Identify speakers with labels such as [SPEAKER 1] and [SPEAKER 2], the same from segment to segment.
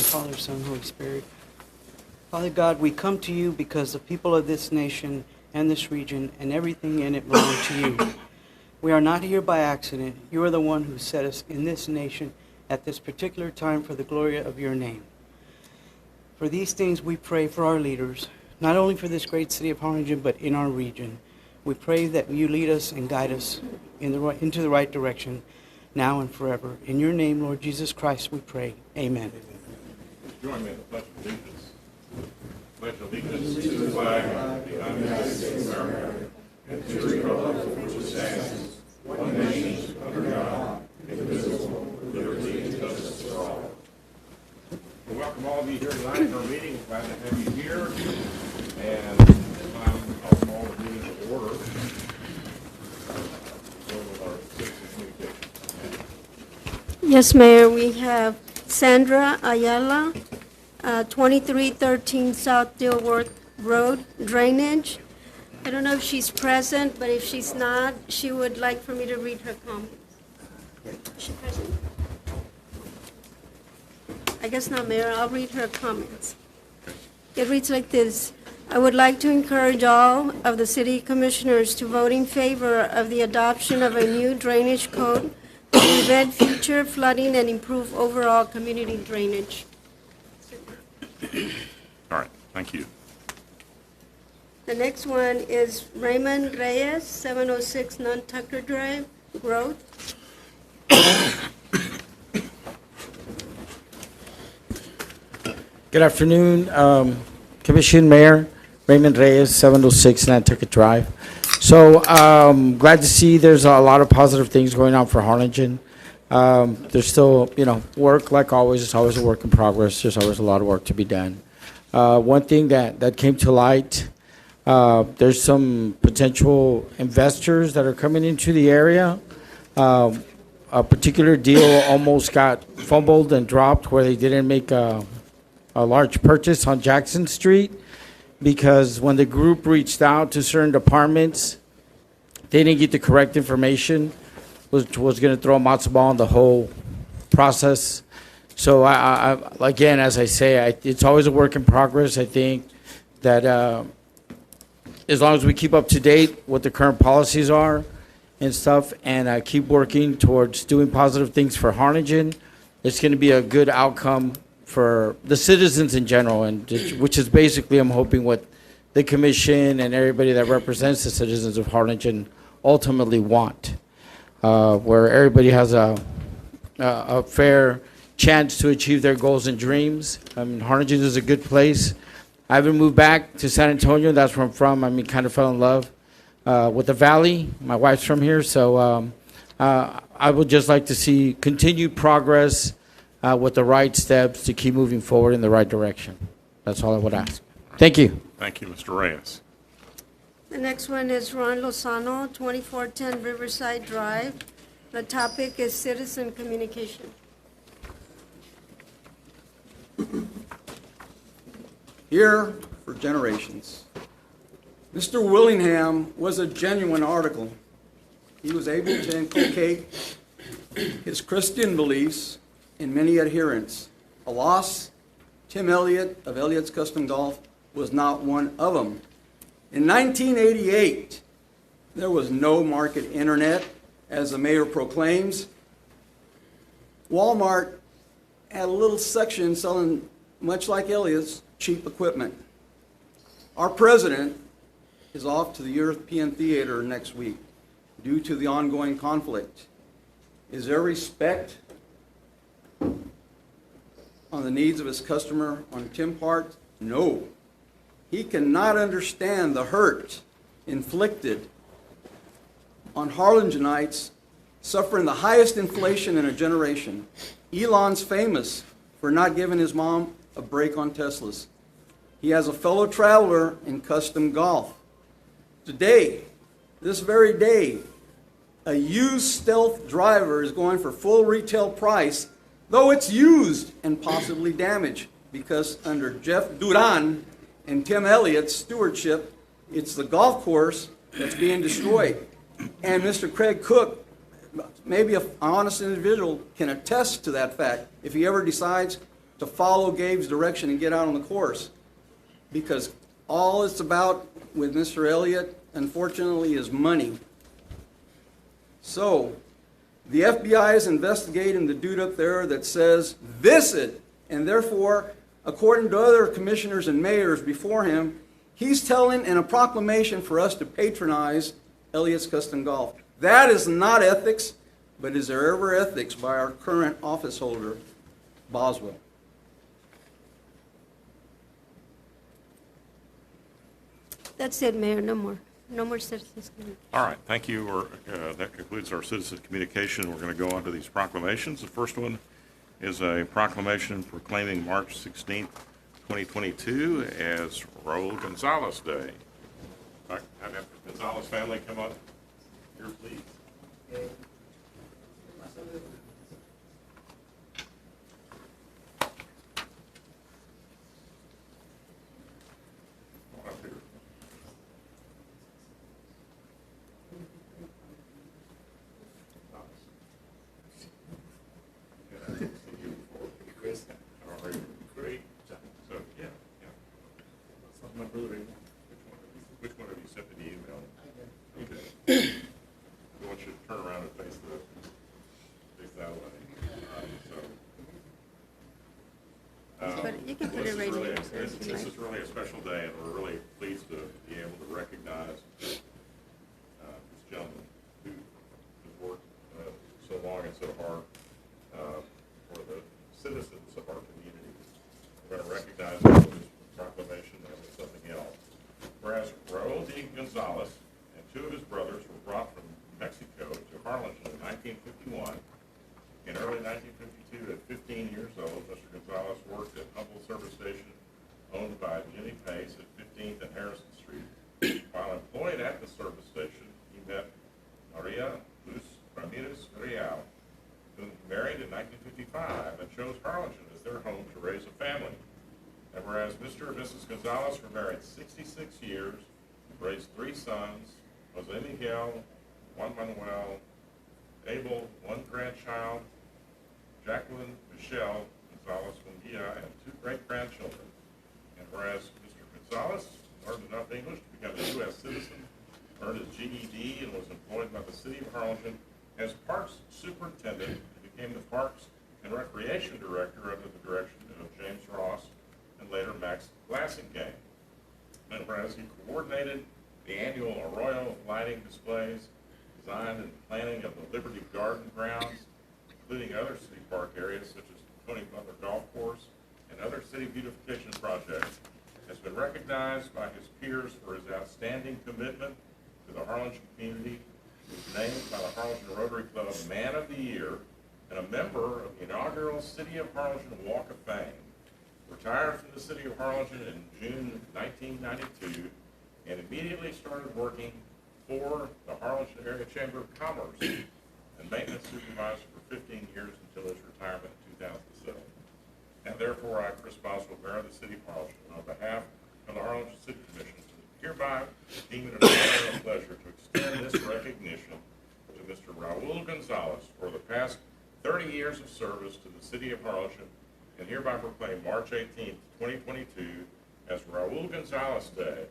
[SPEAKER 1] Father, Son, Holy Spirit. Father God, we come to you because the people of this nation and this region and everything in it belong to you. We are not here by accident. You are the one who set us in this nation at this particular time for the glory of your name. For these things we pray for our leaders, not only for this great city of Harlingen, but in our region. We pray that you lead us and guide us into the right direction, now and forever. In your name, Lord Jesus Christ, we pray. Amen.
[SPEAKER 2] Join me in the Pledge of Allegiance. Pledge allegiance to the flag of the United States of America and to the republic for which it stands, one nation, under God, indivisible, with liberty and justice for all. We welcome all of you here tonight in our meeting. Glad to have you here. And at this time, I'll call the meeting to order. With our citizen communication.
[SPEAKER 3] Yes, Mayor, we have Sandra Ayala, 2313 South Dilworth Road, drainage. I don't know if she's present, but if she's not, she would like for me to read her comments. Is she present? I guess not, Mayor. I'll read her comments. It reads like this. I would like to encourage all of the city commissioners to vote in favor of the adoption of a new drainage code to prevent future flooding and improve overall community drainage.
[SPEAKER 2] All right, thank you.
[SPEAKER 3] The next one is Raymond Reyes, 706 Nantucket Drive, Growth.
[SPEAKER 4] Good afternoon, Commission, Mayor. Raymond Reyes, 706 Nantucket Drive. So glad to see there's a lot of positive things going on for Harlingen. There's still, work like always. It's always a work in progress. There's always a lot of work to be done. One thing that came to light, there's some potential investors that are coming into the area. A particular deal almost got fumbled and dropped where they didn't make a large purchase on Jackson Street, because when the group reached out to certain departments, they didn't get the correct information, which was going to throw a matzo ball on the whole process. So, again, as I say, it's always a work in progress. I think that as long as we keep up to date what the current policies are and stuff, and keep working towards doing positive things for Harlingen, it's going to be a good outcome for the citizens in general, and which is basically, I'm hoping, what the commission and everybody that represents the citizens of Harlingen ultimately want, where everybody has a fair chance to achieve their goals and dreams. I mean, Harlingen is a good place. I haven't moved back to San Antonio. That's where I'm from. I mean, kind of fell in love with the Valley. My wife's from here, so I would just like to see continued progress with the right steps to keep moving forward in the right direction. That's all I would ask. Thank you.
[SPEAKER 2] Thank you, Mr. Reyes.
[SPEAKER 3] The next one is Ron Lozano, 2410 Riverside Drive. The topic is citizen communication.
[SPEAKER 5] Here for generations. Mr. Willingham was a genuine article. He was able to inculcate his Christian beliefs in many adherents. Alas, Tim Elliott of Elliott's Custom Golf was not one of them. In 1988, there was no market internet, as the mayor proclaims. Walmart had a little section selling, much like Elliott's, cheap equipment. Our president is off to the European theater next week due to the ongoing conflict. Is there respect on the needs of his customer on Tim's part? No. He cannot understand the hurt inflicted on Harlingenites suffering the highest inflation in a generation. Elon's famous for not giving his mom a break on Teslas. He has a fellow traveler in custom golf. Today, this very day, a used Stealth driver is going for full retail price, though it's used and possibly damaged, because under Jeff Duran and Tim Elliott's stewardship, it's the golf course that's being destroyed. And Mr. Craig Cook, maybe an honest individual, can attest to that fact if he ever decides, to follow Gabe's direction and get out on the course. Because all it's about with Mr. Elliott, unfortunately, is money. So, the FBI is investigating the dude up there that says, visit, and therefore, according to other commissioners and mayors before him, he's telling in a proclamation for us to patronize Elliott's Custom Golf. That is not ethics, but is there ever ethics by our current office holder, Boswell?
[SPEAKER 3] That's it, Mayor, no more. No more citizens.
[SPEAKER 2] All right, thank you. That concludes our citizen communication. We're going to go on to these proclamations. The first one is a proclamation proclaiming March 16th, 2022 as Raul Gonzalez Day. I'd have the Gonzalez family come up here, please. Come up here. Great. So, yeah. My brother. Which one have you sent me the email? Okay. I want you to turn around and face that way.
[SPEAKER 3] But you can put it right here. So if you
[SPEAKER 2] This
[SPEAKER 3] like.
[SPEAKER 2] is really a special day, and we're really pleased to be able to recognize this gentleman who has worked so long and so hard for the citizens of our community. We're going to recognize him with this proclamation and with something else. Whereas Raul D. Gonzalez and two of his brothers were brought from Mexico to Harlingen in 1951. In early 1952, at 15 years old, Mr. Gonzalez worked at Humble Service Station owned by Jimmy Pace at 15th and Harrison Street. While employed at the service station, he met Maria Luz Ramirez Real, whom he married in 1955 and chose Harlingen as their home to raise a family. And whereas Mr. and Mrs. Gonzalez were married 66 years, raised 3 sons, Jose Miguel, Juan Manuel, Abel, 1 grandchild, Jacqueline Michelle Gonzalez Munguia, and 2 great-grandchildren. And whereas Mr. Gonzalez learned enough English to become a U.S. citizen, earned his GED, and was employed by the city of Harlingen as Parks Superintendent, and became the Parks and Recreation Director under the direction of James Ross and later Max Glassingame. And whereas he coordinated the annual Arroyo lighting displays, design and planning of the Liberty Garden grounds, including other city park areas such as Tony Butler Golf Course and other city beautification projects, has been recognized by his peers for his outstanding commitment to the Harlingen community. He was named by the Harlingen Rotary Club Man of the Year and a member of the inaugural City of Harlingen Walk of Fame. Retired from the city of Harlingen in June 1992 and immediately started working for the Harlingen Area Chamber of Commerce and maintenance supervisor for 15 years until his retirement in 2007. And therefore, I, Chris Boswell, Mayor of the City of Harlingen, on behalf of the Harlingen City Commission, hereby deem it an honor and a pleasure to extend this recognition to Mr. Raul Gonzalez for the past 30 years of service to the City of Harlingen, and hereby proclaim March 18th, 2022 as Raul Gonzalez Day,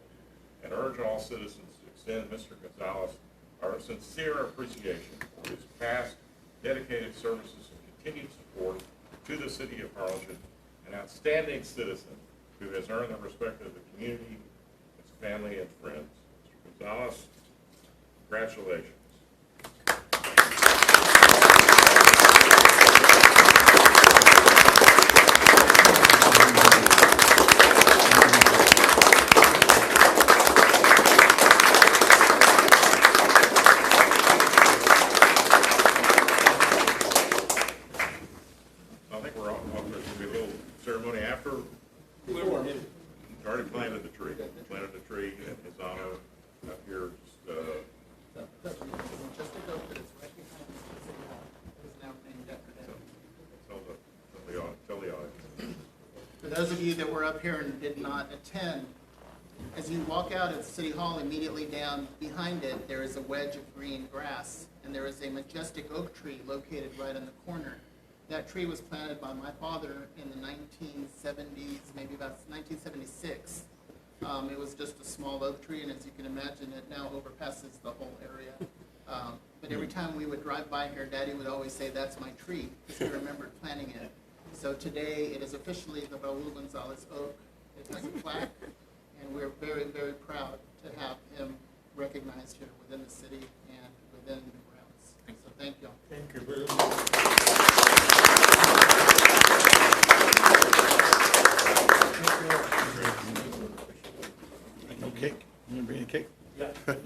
[SPEAKER 2] and urge all citizens to extend Mr. Gonzalez our sincere appreciation for his past dedicated services and continued support to the City of Harlingen, an outstanding citizen who has earned the respect of the community, his family, and friends. Mr. Gonzalez, congratulations. I think we're all, there's going to be a little ceremony after. Already planted the tree. Planted the tree in his honor up here. Just tell the audience.
[SPEAKER 6] For those of you that were up here and did not attend, as you walk out of City Hall, immediately down behind it, there is a wedge of green grass, and there is a majestic oak tree located right on the corner. That tree was planted by my father in the 1970s, maybe about 1976. It was just a small oak tree, and as you can imagine, it now overpasses the whole area. But every time we would drive by here, Daddy would always say, "That's my tree," because he remembered planting it. So today, it is officially the Raul Gonzalez oak. It has a plaque, and we're very, very proud to have him recognized here within the city and within the grounds. So thank you all.
[SPEAKER 2] Thank you very much.
[SPEAKER 7] No cake? You gonna bring a cake?
[SPEAKER 6] Some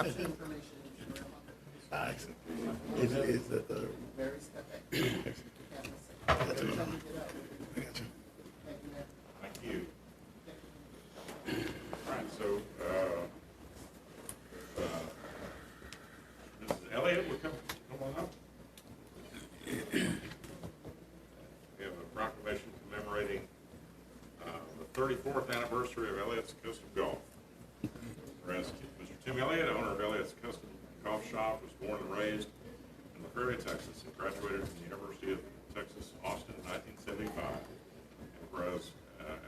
[SPEAKER 6] information in your
[SPEAKER 7] Excellent. Is that the?
[SPEAKER 6] very step back. Every time you get up.
[SPEAKER 7] I got you.
[SPEAKER 6] Thank you, Mayor.
[SPEAKER 2] Thank you. All right, so, Mrs. Elliott, will come on up. We have a proclamation commemorating the 34th anniversary of Elliott's Custom Golf. Whereas Mr. Tim Elliott, owner of Elliott's Custom Golf Shop, was born and raised in La Feria, Texas, and graduated from the University of Texas, Austin in 1975. And whereas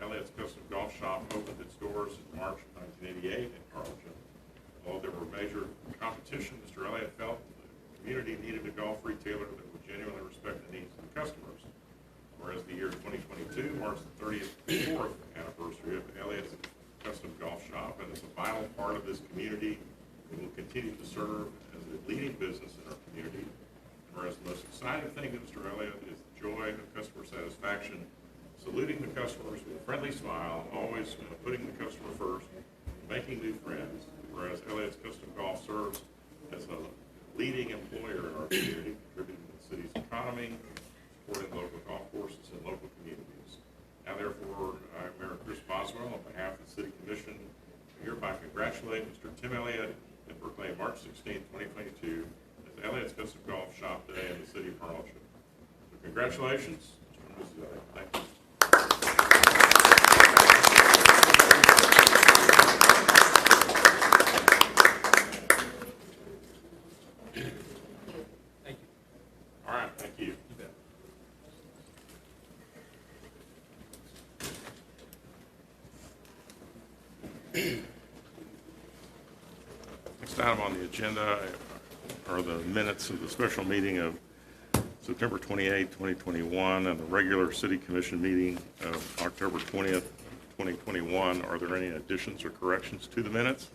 [SPEAKER 2] Elliott's Custom Golf Shop opened its doors in March of 1988 in Harlingen. Although there were major competition, Mr. Elliott felt the community needed a golf retailer that would genuinely respect the needs of the customers. Whereas the year 2022 marks the 34th anniversary of Elliott's Custom Golf Shop, and is a vital part of this community and will continue to serve as a leading business in our community. Whereas the most exciting thing to Mr. Elliott is the joy of customer satisfaction, saluting the customers with a friendly smile, always putting the customer first, making new friends. Whereas Elliott's Custom Golf serves as a leading employer in our community, contributing to the city's economy, supporting local golf courses and local communities. Now therefore, Mayor Chris Boswell, on behalf of the City Commission, hereby congratulate Mr. Tim Elliott and proclaim March 16, 2022 as Elliott's Custom Golf Shop Day in the city of Harlingen. So congratulations, Mr. and Mrs. Elliott. Thank you. All right, thank you. Next item on the agenda are the minutes of the special meeting of September 28, 2021, and the regular City Commission meeting of October 20th, 2021. Are there any additions or corrections to the minutes?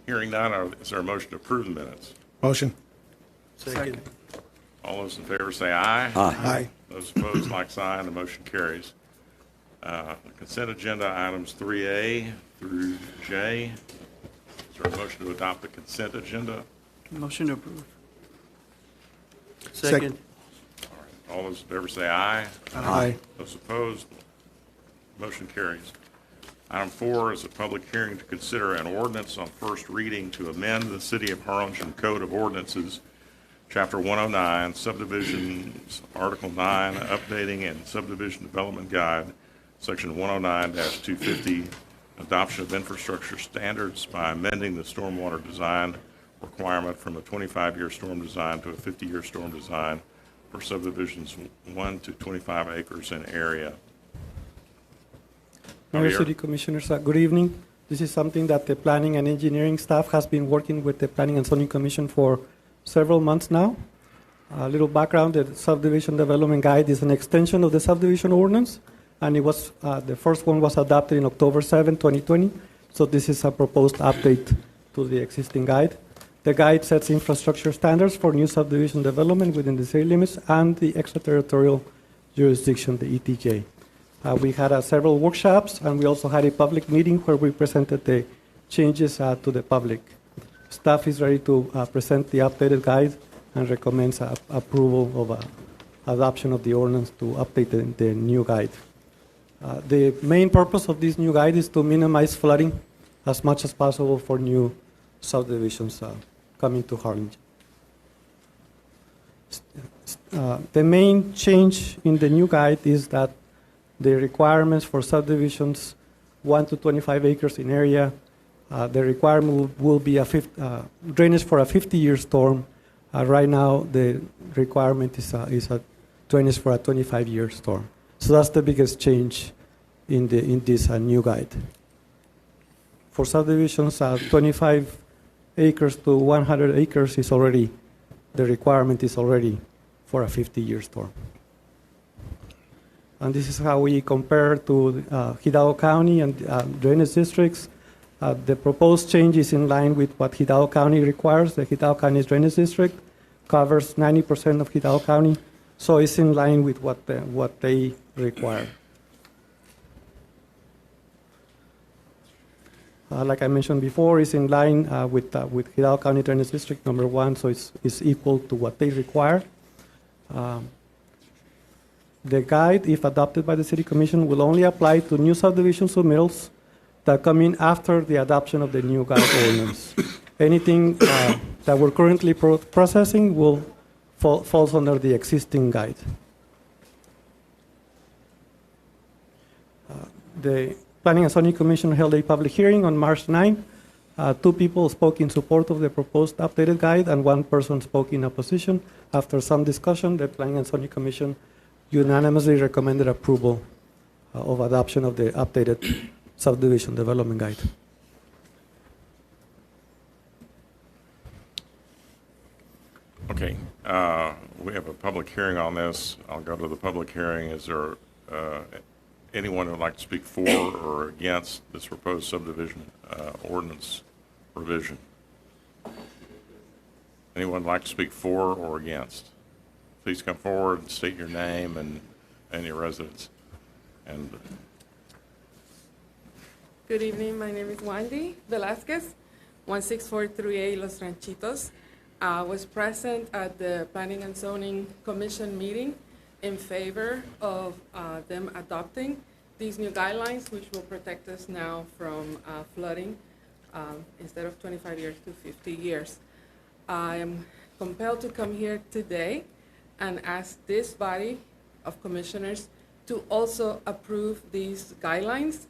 [SPEAKER 2] Hearing none, is there a motion to approve the minutes?
[SPEAKER 7] Motion.
[SPEAKER 1] Second.
[SPEAKER 2] All those in favor say aye.
[SPEAKER 7] Aye.
[SPEAKER 2] Those opposed, like sign. The motion carries. The consent agenda items 3A through J. Is there a motion to adopt the consent agenda?
[SPEAKER 1] Motion to approve. Second.
[SPEAKER 2] All those in favor say aye.
[SPEAKER 7] Aye.
[SPEAKER 2] Those opposed, motion carries. Item 4 is a public hearing to consider an ordinance on first reading to amend the City of Harlingen Code of Ordinances, Chapter 109, Subdivisions, Article 9, Updating and Subdivision Development Guide, Section 109-250, Adoption of Infrastructure Standards by amending the stormwater design requirement from a 25-year storm design to a 50-year storm design for subdivisions 1 to 25 acres in area.
[SPEAKER 8] Mayor,
[SPEAKER 2] Javier.
[SPEAKER 8] City Commissioners, good evening. This is something that the Planning and Engineering staff has been working with the Planning and Zoning Commission for several months now. A little background, the Subdivision Development Guide is an extension of the subdivision ordinance, and it was the first one was adopted in October 7, 2020. So this is a proposed update to the existing guide. The guide sets infrastructure standards for new subdivision development within the city limits and the extraterritorial jurisdiction, the ETJ. We had several workshops, and we also had a public meeting where we presented the changes to the public. Staff is ready to present the updated guide and recommends approval of adoption of the ordinance to update the new guide. The main purpose of this new guide is to minimize flooding as much as possible for new subdivisions coming to Harlingen. The main change in the new guide is that the requirements for subdivisions 1 to 25 acres in area, the requirement will be drainage for a 50-year storm Right now, the requirement is a drainage for a 25-year storm. So that's the biggest change in this new guide. For subdivisions, 25 acres to 100 acres is already, the requirement is already for a 50-year storm. And this is how we compare to Hidalgo County and drainage districts. The proposed change is in line with what Hidalgo County requires. The Hidalgo County Drainage District covers 90% of Hidalgo County, so it's in line with what they require. Like I mentioned before, it's in line with Hidalgo County Drainage District number 1, so it's equal to what they require. The guide, if adopted by the City Commission, will only apply to new subdivision submittals that come in after the adoption of the new guide ordinance. Anything that we're currently processing will falls under the existing guide. The Planning and Zoning Commission held a public hearing on March 9. 2 people spoke in support of the proposed updated guide, and 1 person spoke in opposition. After some discussion, the Planning and Zoning Commission unanimously recommended approval of adoption of the updated subdivision development guide.
[SPEAKER 2] Okay, we have a public hearing on this. I'll go to the public hearing. Is there anyone who would like to speak for or against this proposed subdivision ordinance revision? Anyone would like to speak for or against? Please come forward and state your name and your residence. And
[SPEAKER 9] good evening. My name is Wendy Velasquez, 16438 Los Ranchitos. I was present at the Planning and Zoning Commission meeting in favor of them adopting these new guidelines, which will protect us now from flooding instead of 25 years to 50 years. I am compelled to come here today and ask this body of commissioners to also approve these guidelines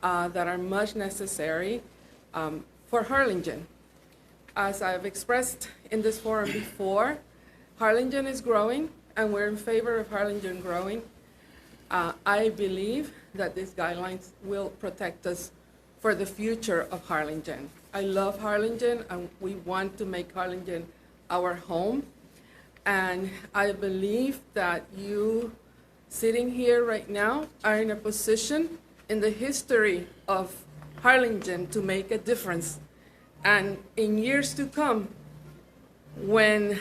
[SPEAKER 9] that are much necessary for Harlingen. As I've expressed in this forum before, Harlingen is growing, and we're in favor of Harlingen growing. I believe that these guidelines will protect us for the future of Harlingen. I love Harlingen, and we want to make Harlingen our home. And I believe that you sitting here right now are in a position in the history of Harlingen to make a difference. And in years to come, when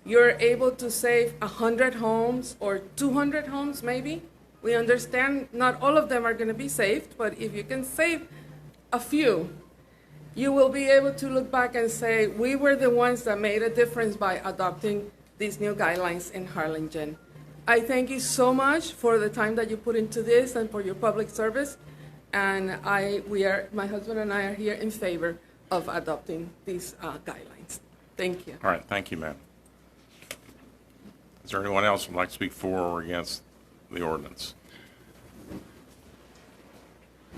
[SPEAKER 9] you're able to save 100 homes or 200 homes maybe, we understand not all of them are going to be saved, but if you can save a few, you will be able to look back and say, we were the ones that made a difference by adopting these new guidelines in Harlingen. I thank you so much for the time that you put into this and for your public service. And my husband and I are here in favor of adopting these guidelines. Thank you.
[SPEAKER 2] all right, thank you, ma'am. Is there anyone else who would like to speak for or against the ordinance?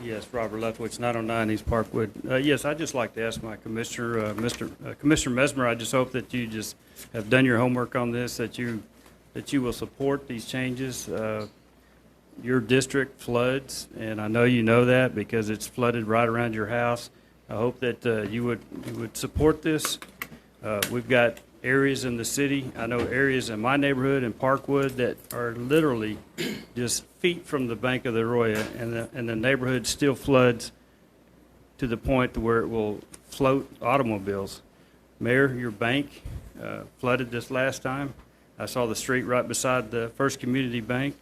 [SPEAKER 10] Yes, Robert Lethwich, 909 East Parkwood. Yes, I'd just like to ask my commissioner, Commissioner Mesmer, I just hope that you just have done your homework on this, that you will support these changes. Your district floods, and I know you know that because it's flooded right around your house. I hope that you would support this. We've got areas in the city. I know areas in my neighborhood in Parkwood that are literally just feet from the bank of the Arroyo, and the neighborhood still floods to the point to where it will float automobiles. Mayor, your bank flooded this last time. I saw the street right beside the First Community Bank.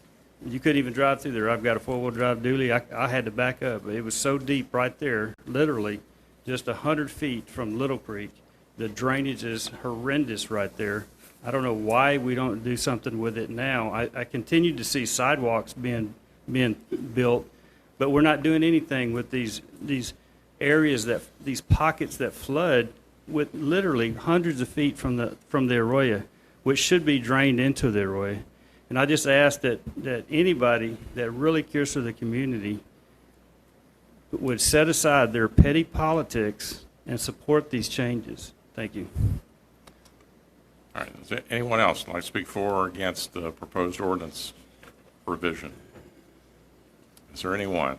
[SPEAKER 10] You couldn't even drive through there. I've got a four-wheel drive dually. I had to back up. It was so deep right there, literally just 100 feet from Little Creek. The drainage is horrendous right there. I don't know why we don't do something with it now. I continue to see sidewalks being built, but we're not doing anything with these areas these pockets that flood with literally hundreds of feet from the arroyo, which should be drained into the arroyo. And I just ask that anybody that really cares for the community would set aside their petty politics and support these changes. Thank you.
[SPEAKER 2] All right, is there anyone else like to speak for or against the proposed ordinance revision? Is there anyone?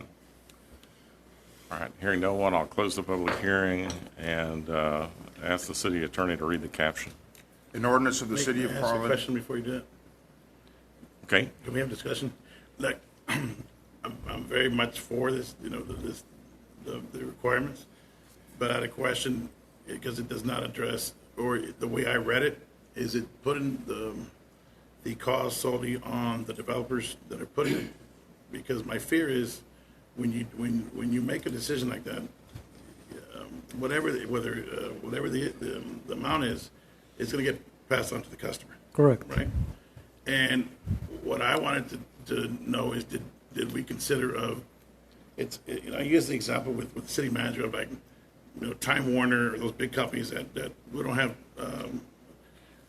[SPEAKER 2] All right, hearing no one, I'll close the public hearing and ask the city attorney to read the caption.
[SPEAKER 7] An ordinance of the city of
[SPEAKER 11] May I ask a
[SPEAKER 7] Harlingen.
[SPEAKER 11] question before you do that?
[SPEAKER 2] Okay?
[SPEAKER 11] Can we have discussion? Like, I'm very much for this, you know, the requirements, but I had a question, because it does not address, or the way I read it, is it putting the cost solely on the developers that are putting it? Because my fear is, when you make a decision like that, whatever the amount is, it's going to get passed on to the customer.
[SPEAKER 8] Correct.
[SPEAKER 11] Right? And what I wanted to know is, did we consider I use the example with the city manager of, like, you know, Time Warner, or those big companies that we don't have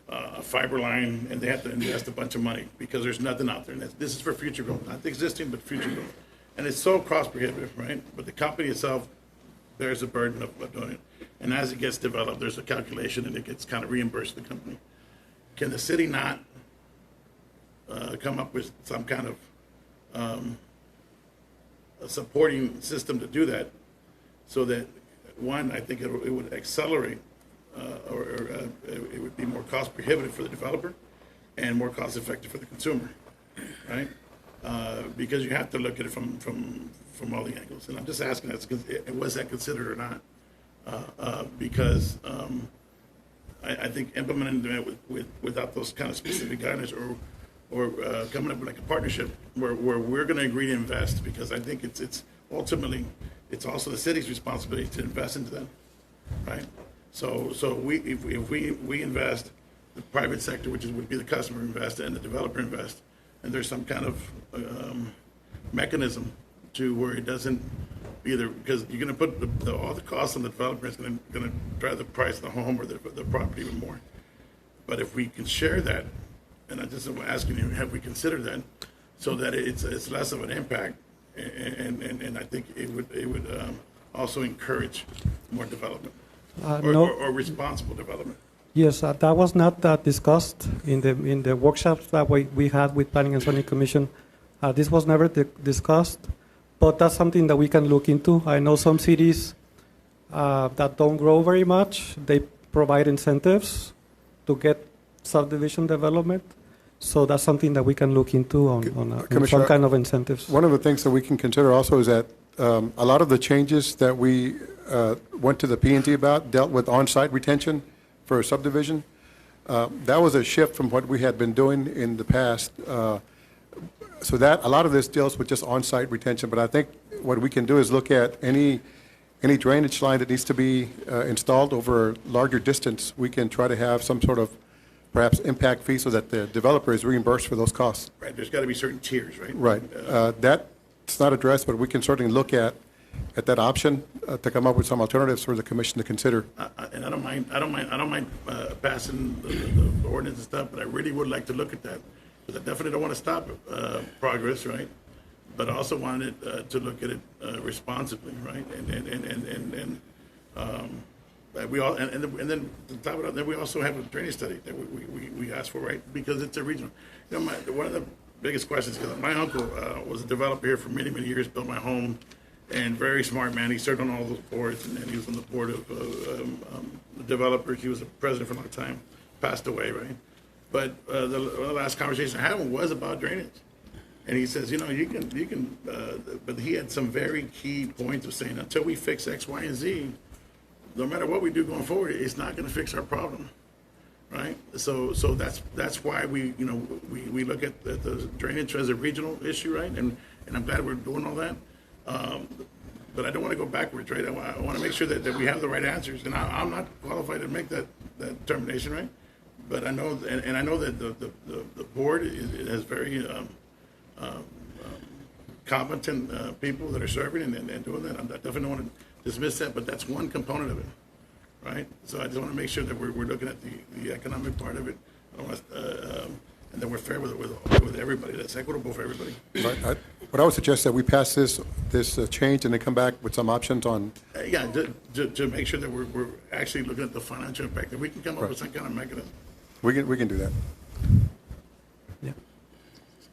[SPEAKER 11] a fiber line, and they have to invest a bunch of money because there's nothing out there. And this is for future growth, not existing, but future growth. And it's so cost prohibitive, right? But the company itself bears the burden of doing it. And as it gets developed, there's a calculation, and it gets kind of reimbursed to the company. Can the city not come up with some kind of a supporting system to do that, so that, one, I think it would accelerate, or it would be more cost prohibitive for the developer and more cost effective for the consumer, right? Because you have to look at it from all the angles. And I'm just asking, was that considered or not? Because I think implementing it without those kind of specific guidelines, or coming up with like a partnership where we're going to agree to invest, because I think it's ultimately, it's also the city's responsibility to invest into them, right? So if we invest, the private sector, which would be the customer, invest, and the developer invest, and there's some kind of mechanism to where it doesn't either, because you're going to put all the costs on the developer, it's going to drive the price of the home or the property even more. But if we can share that, and I just am asking you, have we considered that, so that it's less of an impact, and I think it would also encourage more development,
[SPEAKER 8] No.
[SPEAKER 11] or responsible development.
[SPEAKER 8] Yes, that was not discussed in the workshops that we had with Planning and Zoning Commission. This was never discussed, but that's something that we can look into. I know some cities that don't grow very much, they provide incentives to get subdivision development. So that's something that we can look into on some kind of incentives.
[SPEAKER 12] One of the things that we can consider also is that a lot of the changes that we went to the P&T about dealt with on-site retention for a subdivision. That was a shift from what we had been doing in the past. So that a lot of this deals with just on-site retention, but I think what we can do is look at any drainage line that needs to be installed over a larger distance. We can try to have some sort of perhaps impact fee so that the developer is reimbursed for those costs.
[SPEAKER 11] Right, there's got to be certain tiers, right?
[SPEAKER 12] Right. That's not addressed, but we can certainly look at that option to come up with some alternatives for the commission to consider.
[SPEAKER 11] And I don't mind passing the ordinance and stuff, but I really would like to look at that, because I definitely don't want to stop progress, right? But I also wanted to look at it responsibly, right? And we all, and then to top it up, then we also have a drainage study that we asked for, right? Because it's a regional. You know, one of the biggest questions, because my uncle was a developer here for many, many years, built my home, and very smart man. He served on all those boards, and then he was on the board of the developers. He was a president for a long time, passed away, right? But the last conversation I had with him was about drainage. And he says, you know, you can, but he had some very key points of saying, until we fix X, Y, and Z, no matter what we do going forward, it's not going to fix our problem, right? So that's why we look at the drainage as a regional issue, right? And I'm glad we're doing all that. But I don't want to go backwards, right? I want to make sure that we have the right answers. And I'm not qualified to make that determination, right? But I know, and I know that the board has very competent people that are serving and doing that. I definitely don't want to dismiss that, but that's one component of it, right? So I just want to make sure that we're looking at the economic part of it. I don't want and that we're fair with everybody. That's equitable for everybody.
[SPEAKER 12] Right. What I would suggest that we pass this change and then come back with some options on.
[SPEAKER 11] Yeah, to make sure that we're actually looking at the financial impact. That we can come up with some kind of mechanism.
[SPEAKER 12] We can do that.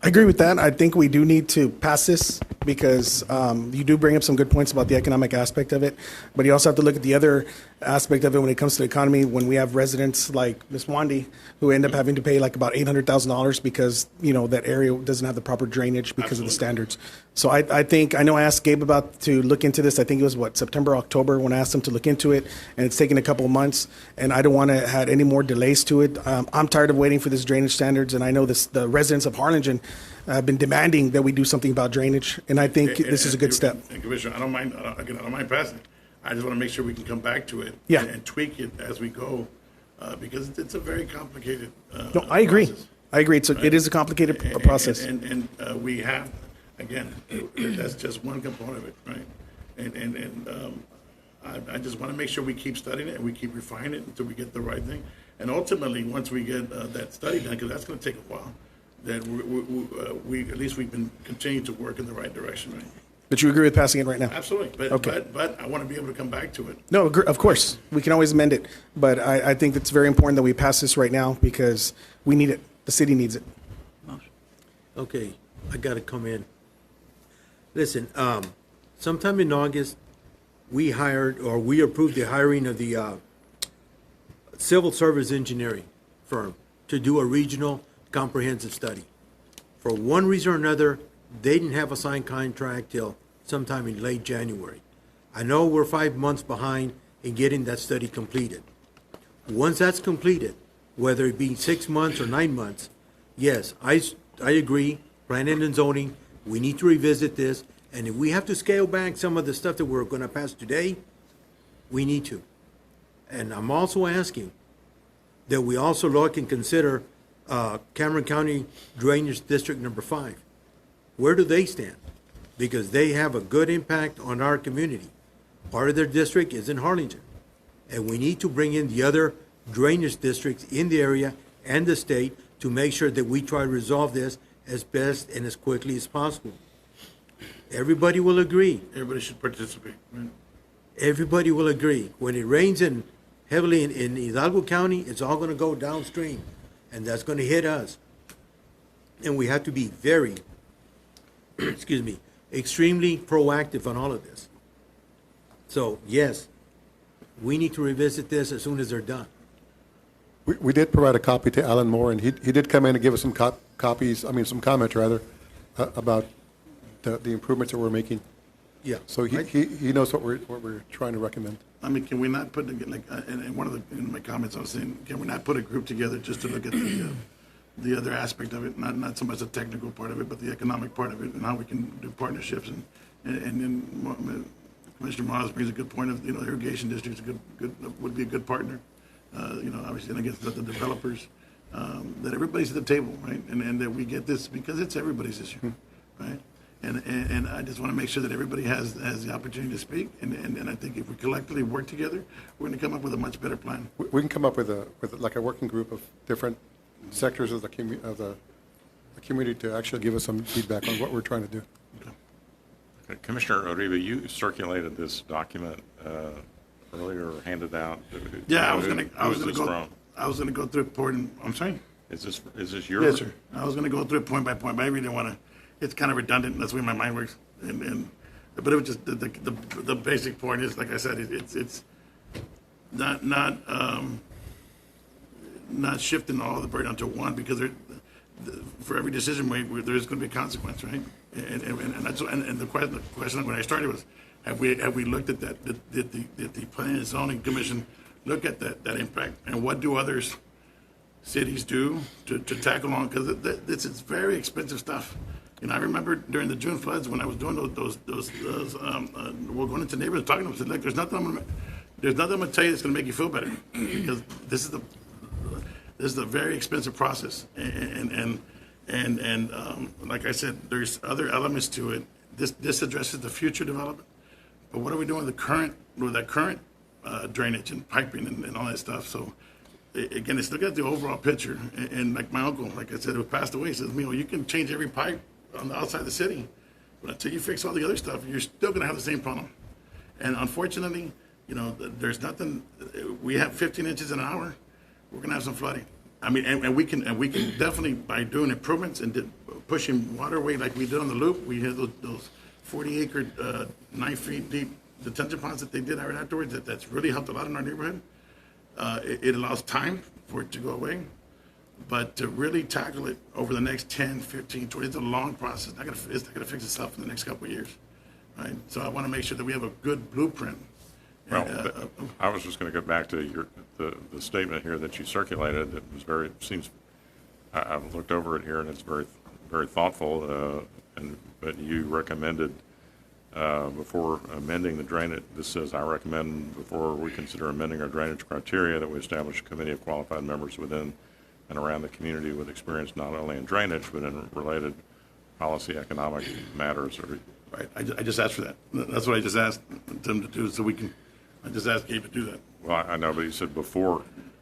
[SPEAKER 13] I agree with that. I think we do need to pass this because you do bring up some good points about the economic aspect of it, but you also have to look at the other aspect of it when it comes to the economy. When we have residents like Ms. Wandy who end up having to pay like about $800,000 because that area doesn't have the proper drainage because of the standards. So I know I asked Gabe to look into this. I think it was September, October when I asked him to look into it, and it's taken a couple of months, and I don't want to add any more delays to it. I'm tired of waiting for this drainage standards, and I know the residents of Harlingen have been demanding that we do something about drainage, and I think this is a good step.
[SPEAKER 11] And Commissioner, I don't mind passing it. I just want to make sure we can come back to it
[SPEAKER 13] Yeah.
[SPEAKER 11] and tweak it as we go, because it's a very complicated
[SPEAKER 13] No, I agree.
[SPEAKER 11] process.
[SPEAKER 13] I agree. It is a complicated process.
[SPEAKER 11] And we have, again, that's just one component of it, right? I just want to make sure we keep studying it and we keep refining it until we get the right thing. And ultimately, once we get that study done, because that's going to take a while, that we at least we've been continuing to work in the right direction, right?
[SPEAKER 13] But you agree with passing it right now?
[SPEAKER 11] Absolutely.
[SPEAKER 13] Okay.
[SPEAKER 11] But I want to be able to come back to it.
[SPEAKER 13] No, of course. We can always amend it. But I think it's very important that we pass this right now because we need it. The city needs it.
[SPEAKER 14] Okay, I got to come in. Listen, sometime in August, we approved the hiring of the civil service engineering firm to do a regional comprehensive study. For one reason or another, they didn't have a signed contract till sometime in late January. I know we're 5 months behind in getting that study completed. Once that's completed, whether it be 6 months or 9 months, yes, I agree, planning and zoning, we need to revisit this, and if we have to scale back some of the stuff that we're gonna pass today, we need to. And I'm also asking that we also look and consider Cameron County Drainage District Number 5. Where do they stand? Because they have a good impact on our community. Part of their district is in Harlingen. And we need to bring in the other drainage districts in the area and the state to make sure that we try to resolve this as best and as quickly as possible. Everybody will agree.
[SPEAKER 11] Everybody should participate, right?
[SPEAKER 14] Everybody will agree. When it rains heavily in Hidalgo County, it's all going to go downstream, and that's going to hit us. And we have to be very, extremely proactive on all of this. So, yes, we need to revisit this as soon as they're done.
[SPEAKER 12] We did provide a copy to Alan Moore, and he did come in and give us some some comments rather, about the improvements that we're making.
[SPEAKER 14] Yeah.
[SPEAKER 12] So he knows what we're trying to recommend.
[SPEAKER 11] I mean, can we not put, in one of in my comments I was saying, can we not put a group together just to look at the other aspect of it, not so much the technical part of it, but the economic part of it, and how we can do partnerships, and then Commissioner Morales brings a good point of, irrigation districts would be a good partner, obviously, and against the developers, that everybody's at the table, right, and that we get this, because it's everybody's issue, right? And I just want to make sure that everybody has the opportunity to speak, and I think if we collectively work together, we're going to come up with a much better plan.
[SPEAKER 12] We can come up with a working group of different sectors of the community to actually give us some feedback on what we're trying to do.
[SPEAKER 2] Okay. Commissioner Uribe, you circulated this document earlier, or handed out.
[SPEAKER 11] Yeah, I was going to go through it point. I'm sorry.
[SPEAKER 2] Is this your?
[SPEAKER 11] Yes, sir. I was going to go through it point by point, but I really didn't want to. It's kind of redundant. That's the way my mind works. But it was just the basic point is, like I said, it's not shifting all the burden onto one, because for every decision there's going to be a consequence, right? And the question when I started was, have we looked at that? Did the Planning and Zoning Commission look at that impact, and what do others cities do to tackle on? Because this is very expensive stuff. I remember during the June floods when I was doing those we're going into neighborhoods talking to them, said, look, there's nothing I'm going to tell you that's going to make you feel better, because this is a very expensive process, and like I said, there's other elements to it. This addresses the future development, but what are we doing with that current drainage and piping and all that stuff? So again, it's looking at the overall picture, and like my uncle, like I said, who passed away, says, you can change every pipe on the outside of the city, but until you fix all the other stuff, you're still going to have the same problem. And unfortunately, there's nothing. We have 15 inches in an hour. We're going to have some flooding. I mean, and we can definitely, by doing improvements and pushing water away like we did on the loop, we had those 40-acre, 9 feet deep detention ponds that they did right afterwards, that's really helped a lot in our neighborhood. It allows time for it to go away, but to really tackle it over the next 10, 15, 20, it's a long process. It's not gonna fix itself in the next couple of years, right? So I wanna make sure that we have a good blueprint.
[SPEAKER 2] Well, I was just going to go back to the statement here that you circulated. It was I've looked over it here, and it's very, very thoughtful. But you recommended before amending the drainage. This says, I recommend before we consider amending our drainage criteria that we establish a committee of qualified members within and around the community with experience not only in drainage but in related policy, economic matters.
[SPEAKER 11] Right. I just asked for that. That's what I just asked them to do, so we can. I just asked Gabe to do that.
[SPEAKER 2] Well, I know, but you said before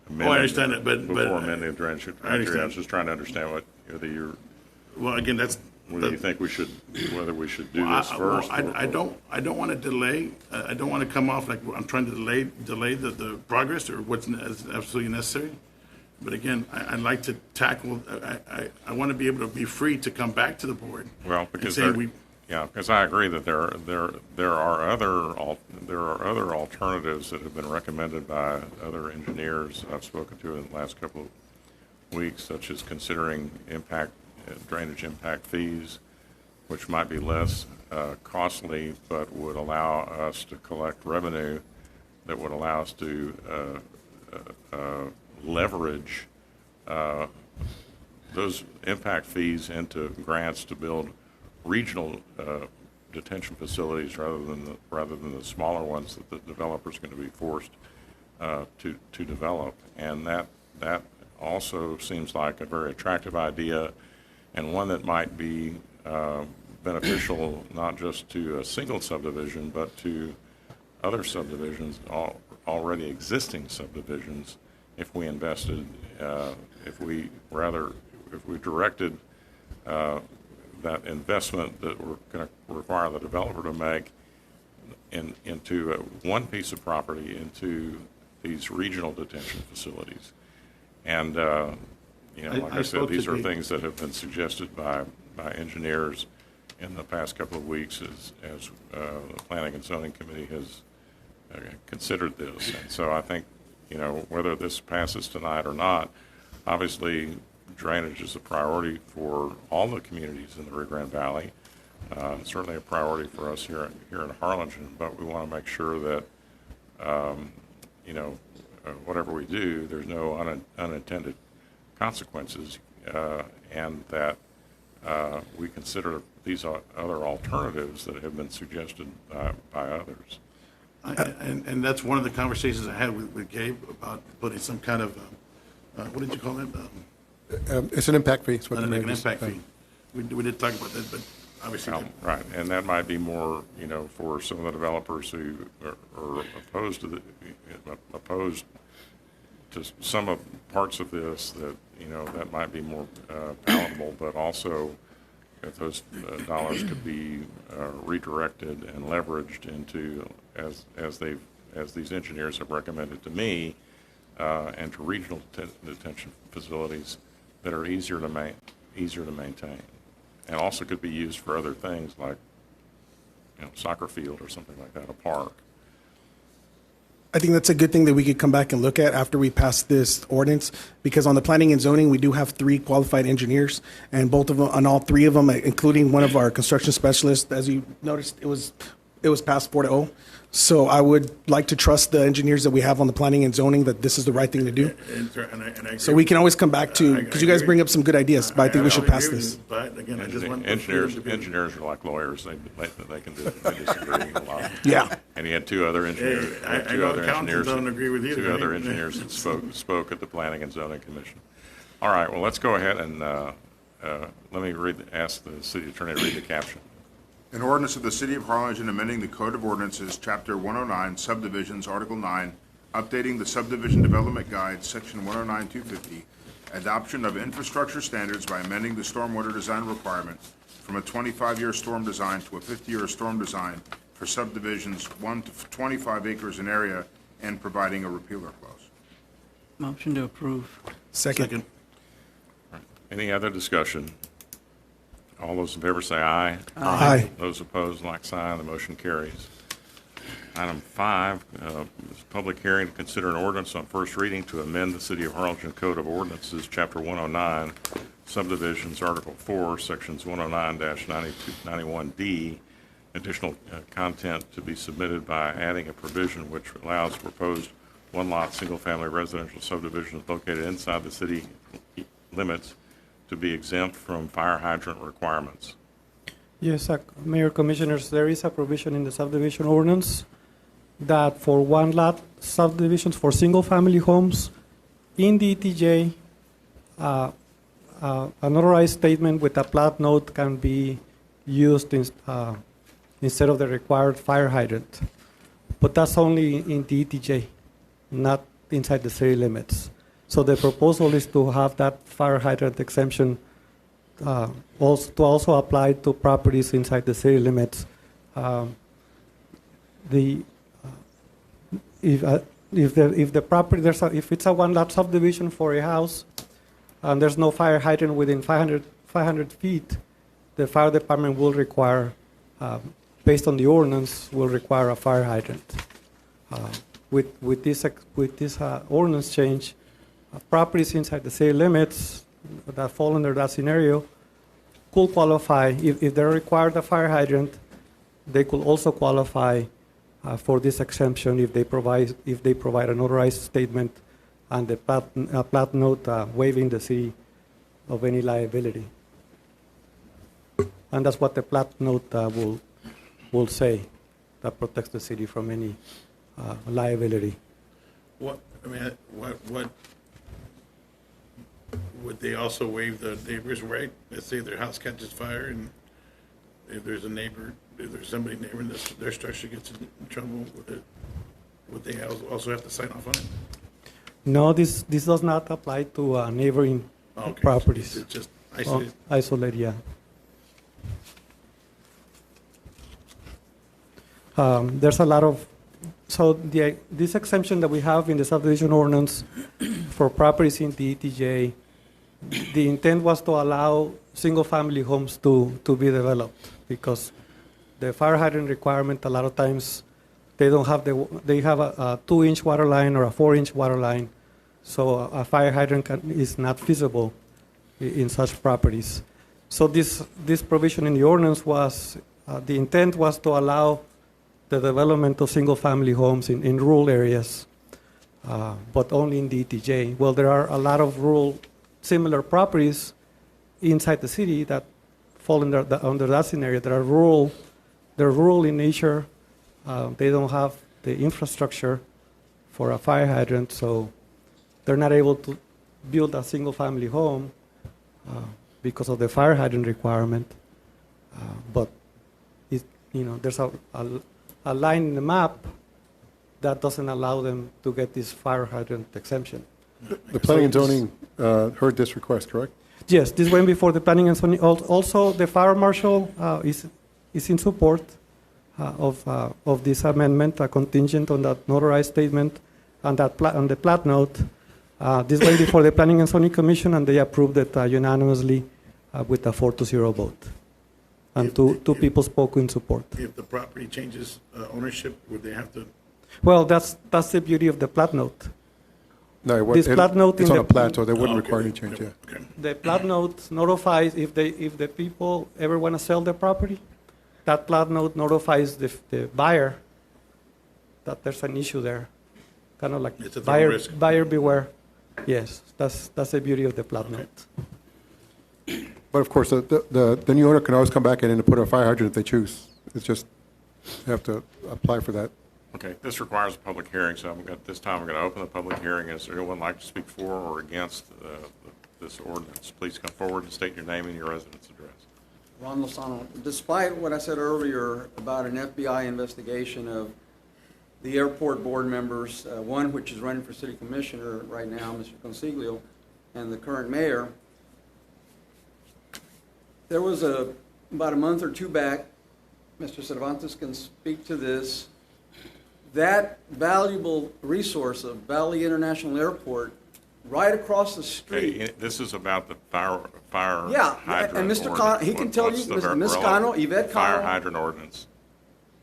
[SPEAKER 2] amending.
[SPEAKER 11] Oh, I understand that, but
[SPEAKER 2] before amending the drainage criteria. I was just trying to understand whether you're.
[SPEAKER 11] Well, again,
[SPEAKER 2] whether you think whether we should do this first.
[SPEAKER 11] I don't want to delay. I don't want to come off like I'm trying to delay the progress or what's absolutely necessary. But again, I'd like to tackle. I want to be able to be free to come back to the board.
[SPEAKER 2] Well, because I agree that there are other alternatives that have been recommended by other engineers I've spoken to in the last couple of weeks, such as considering drainage impact fees, which might be less costly, but would allow us to collect revenue that would allow us to leverage those impact fees into grants to build regional detention facilities rather than the smaller ones that the developer's going to be forced to develop. And that also seems like a very attractive idea, and one that might be beneficial not just to a single subdivision, but to other subdivisions, already existing subdivisions, if we invested, if we directed that investment that we're going to require the developer to make into one piece of property into these regional detention facilities. And like I said, these are things that have been suggested by engineers in the past couple of weeks as the Planning and Zoning Committee has considered this. And so I think, whether this passes tonight or not, obviously drainage is a priority for all the communities in the Rio Grande Valley. Certainly a priority for us here in Harlingen, but we want to make sure that, whatever we do, there's no unintended consequences, and that we consider these other alternatives that have been suggested by others.
[SPEAKER 11] And that's one of the conversations I had with Gabe about putting some kind of, what did you call it?
[SPEAKER 12] It's an impact fee.
[SPEAKER 11] An impact fee. We did talk about that, but obviously.
[SPEAKER 2] Right, and that might be more, for some of the developers who are opposed to some of parts of this, that that might be more palatable, but also if those dollars could be redirected and leveraged into, as these engineers have recommended to me, and to regional detention facilities that are easier to maintain, and also could be used for other things like soccer field or something like that, a park.
[SPEAKER 13] I think that's a good thing that we could come back and look at after we pass this ordinance, because on the planning and zoning, we do have 3 qualified engineers, and both of them, on all 3 of them, including one of our construction specialists, as you noticed, it was passed 4-0. So I would like to trust the engineers that we have on the planning and zoning that this is the right thing to do.
[SPEAKER 11] And I agree.
[SPEAKER 13] So we can always come back to, because you guys bring up some good ideas, but I think we should pass this.
[SPEAKER 11] But again, I just want
[SPEAKER 2] engineers are like lawyers; they can disagree a lot.
[SPEAKER 13] Yeah.
[SPEAKER 2] And he had 2 other engineers.
[SPEAKER 11] I know accountants don't agree with you.
[SPEAKER 2] 2 other engineers that spoke at the Planning and Zoning Commission. All right. Well, let's go ahead and let me ask the city attorney to read the caption.
[SPEAKER 15] An ordinance of the City of Harlingen amending the Code of Ordinances, Chapter 109, Subdivisions, Article 9, updating the Subdivision Development Guide, Section 109-250, adoption of infrastructure standards by amending the stormwater design requirement from a 25-year storm design to a 50-year storm design for subdivisions 1 to 25 acres in area, and providing a repealer clause.
[SPEAKER 1] Motion to approve.
[SPEAKER 13] Second.
[SPEAKER 2] Any other discussion? All those in favor say aye.
[SPEAKER 13] Aye.
[SPEAKER 2] Those opposed, like sign. The motion carries. Item 5 is public hearing to consider an ordinance on first reading to amend the City of Harlingen Code of Ordinances, Chapter 109, Subdivisions, Article 4, Sections 109-91D, additional content to be submitted by adding a provision which allows proposed one-lot, single-family residential subdivisions located inside the city limits to be exempt from fire hydrant requirements.
[SPEAKER 8] Yes, Mayor, Commissioners, there is a provision in the subdivision ordinance that for one-lot subdivisions for single-family homes in the ETJ, a notarized statement with a plat note can be used instead of the required fire hydrant. But that's only in the ETJ, not inside the city limits. So the proposal is to have that fire hydrant exemption also apply to properties inside the city limits. If the property if it's a one-lot subdivision for a house and there's no fire hydrant within 500 feet, the fire department will require, based on the ordinance, will require a fire hydrant. With this ordinance change, properties inside the city limits that fall under that scenario could qualify. If they're required a fire hydrant, they could also qualify for this exemption if they provide a notarized statement and the plat note waiving the city of any liability. And that's what the plat note will say, that protects the city from any liability.
[SPEAKER 11] What would they also waive the neighbor's right? Let's say their house catches fire and if there's somebody neighboring their structure gets in trouble with it, would they also have to sign off on it?
[SPEAKER 8] No, this does not apply to neighboring properties.
[SPEAKER 11] It's just isolated.
[SPEAKER 8] Isolated, yeah. There's a lot of, so this exemption that we have in the subdivision ordinance for properties in the ETJ, the intent was to allow single-family homes to be developed because the fire hydrant requirement, a lot of times, they have a 2-inch water line or a 4-inch water line, so a fire hydrant is not feasible in such properties. So this provision in the ordinance was, the intent was to allow the development of single-family homes in rural areas, but only in the ETJ. Well, there are a lot of rural similar properties inside the city that fall under that scenario. They're rural in nature. They don't have the infrastructure for a fire hydrant, so they're not able to build a single-family home because of the fire hydrant requirement. But there's a line in the map that doesn't allow them to get this fire hydrant exemption.
[SPEAKER 12] The planning and zoning heard this request, correct?
[SPEAKER 8] Yes, this went before the planning and zoning. Also, the fire marshal is in support of this amendment, contingent on that notarized statement and on the plat note. This went before the planning and zoning commission, and they approved it unanimously with a 4-0 vote. And two people spoke in support.
[SPEAKER 11] If the property changes ownership, would they have to?
[SPEAKER 8] Well, that's the beauty of the plat note.
[SPEAKER 12] No,
[SPEAKER 8] This plat note
[SPEAKER 12] it's
[SPEAKER 8] in
[SPEAKER 12] on a
[SPEAKER 8] the
[SPEAKER 12] plat, so they wouldn't require any change, yeah.
[SPEAKER 11] Okay.
[SPEAKER 8] The plat note notifies if the people ever want to sell their property, that plat note notifies the buyer that there's an issue there. Kind of like
[SPEAKER 11] It's a thorough risk.
[SPEAKER 8] buyer beware. Yes, that's the beauty of the plat note.
[SPEAKER 12] But of course, the new owner can always come back in and put a fire hydrant if they choose. It's just, they have to apply for that.
[SPEAKER 2] Okay, this requires a public hearing, so this time I'm going to open the public hearing. Is there anyone like to speak for or against this ordinance? Please come forward and state your name and your residence address.
[SPEAKER 5] Ron Lozano. Despite what I said earlier about an FBI investigation of the airport board members, one which is running for city commissioner right now, Mr. Consiglio, and the current mayor, there was about a month or two back, Mr. Cervantes can speak to this, that valuable resource of Valley International Airport right across the street.
[SPEAKER 2] Okay, this is about the fire
[SPEAKER 5] Yeah,
[SPEAKER 2] hydrant
[SPEAKER 5] and Mr.
[SPEAKER 2] ordinance.
[SPEAKER 5] Connell, he can tell
[SPEAKER 2] What's
[SPEAKER 5] you,
[SPEAKER 2] the
[SPEAKER 5] Ms.
[SPEAKER 2] umbrella
[SPEAKER 5] Connell, Yvette
[SPEAKER 2] Fire
[SPEAKER 5] Connell,
[SPEAKER 2] hydrant ordinance.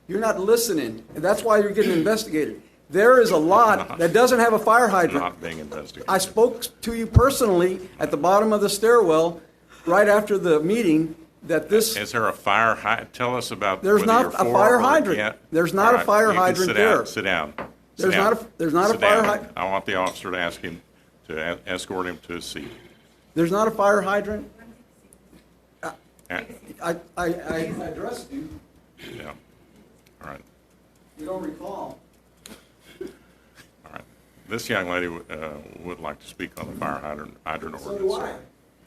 [SPEAKER 5] you're not listening, and that's why you're getting investigated. There is a lot that doesn't have a fire hydrant.
[SPEAKER 2] Not being investigated.
[SPEAKER 5] I spoke to you personally at the bottom of the stairwell, right after the meeting, that this,
[SPEAKER 2] Is there a fire hydrant? Tell us about
[SPEAKER 5] There's
[SPEAKER 2] whether
[SPEAKER 5] not
[SPEAKER 2] you're
[SPEAKER 5] a
[SPEAKER 2] for
[SPEAKER 5] fire
[SPEAKER 2] or
[SPEAKER 5] hydrant.
[SPEAKER 2] against.
[SPEAKER 5] There's not
[SPEAKER 2] All
[SPEAKER 5] a
[SPEAKER 2] right,
[SPEAKER 5] fire
[SPEAKER 2] you can
[SPEAKER 5] hydrant
[SPEAKER 2] sit down.
[SPEAKER 5] there.
[SPEAKER 2] Sit down. Sit
[SPEAKER 5] There's
[SPEAKER 2] down.
[SPEAKER 5] not a- there's not a
[SPEAKER 2] Sit
[SPEAKER 5] fire
[SPEAKER 2] down.
[SPEAKER 5] hydrant.
[SPEAKER 2] I want the officer to ask him to escort him to his seat.
[SPEAKER 5] there's not a fire hydrant.
[SPEAKER 2] Yeah.
[SPEAKER 5] I addressed you,
[SPEAKER 2] Yeah. All right.
[SPEAKER 5] you don't recall.
[SPEAKER 2] All right. This young lady would like to speak on the fire hydrant
[SPEAKER 5] So
[SPEAKER 2] ordinance.
[SPEAKER 5] do I.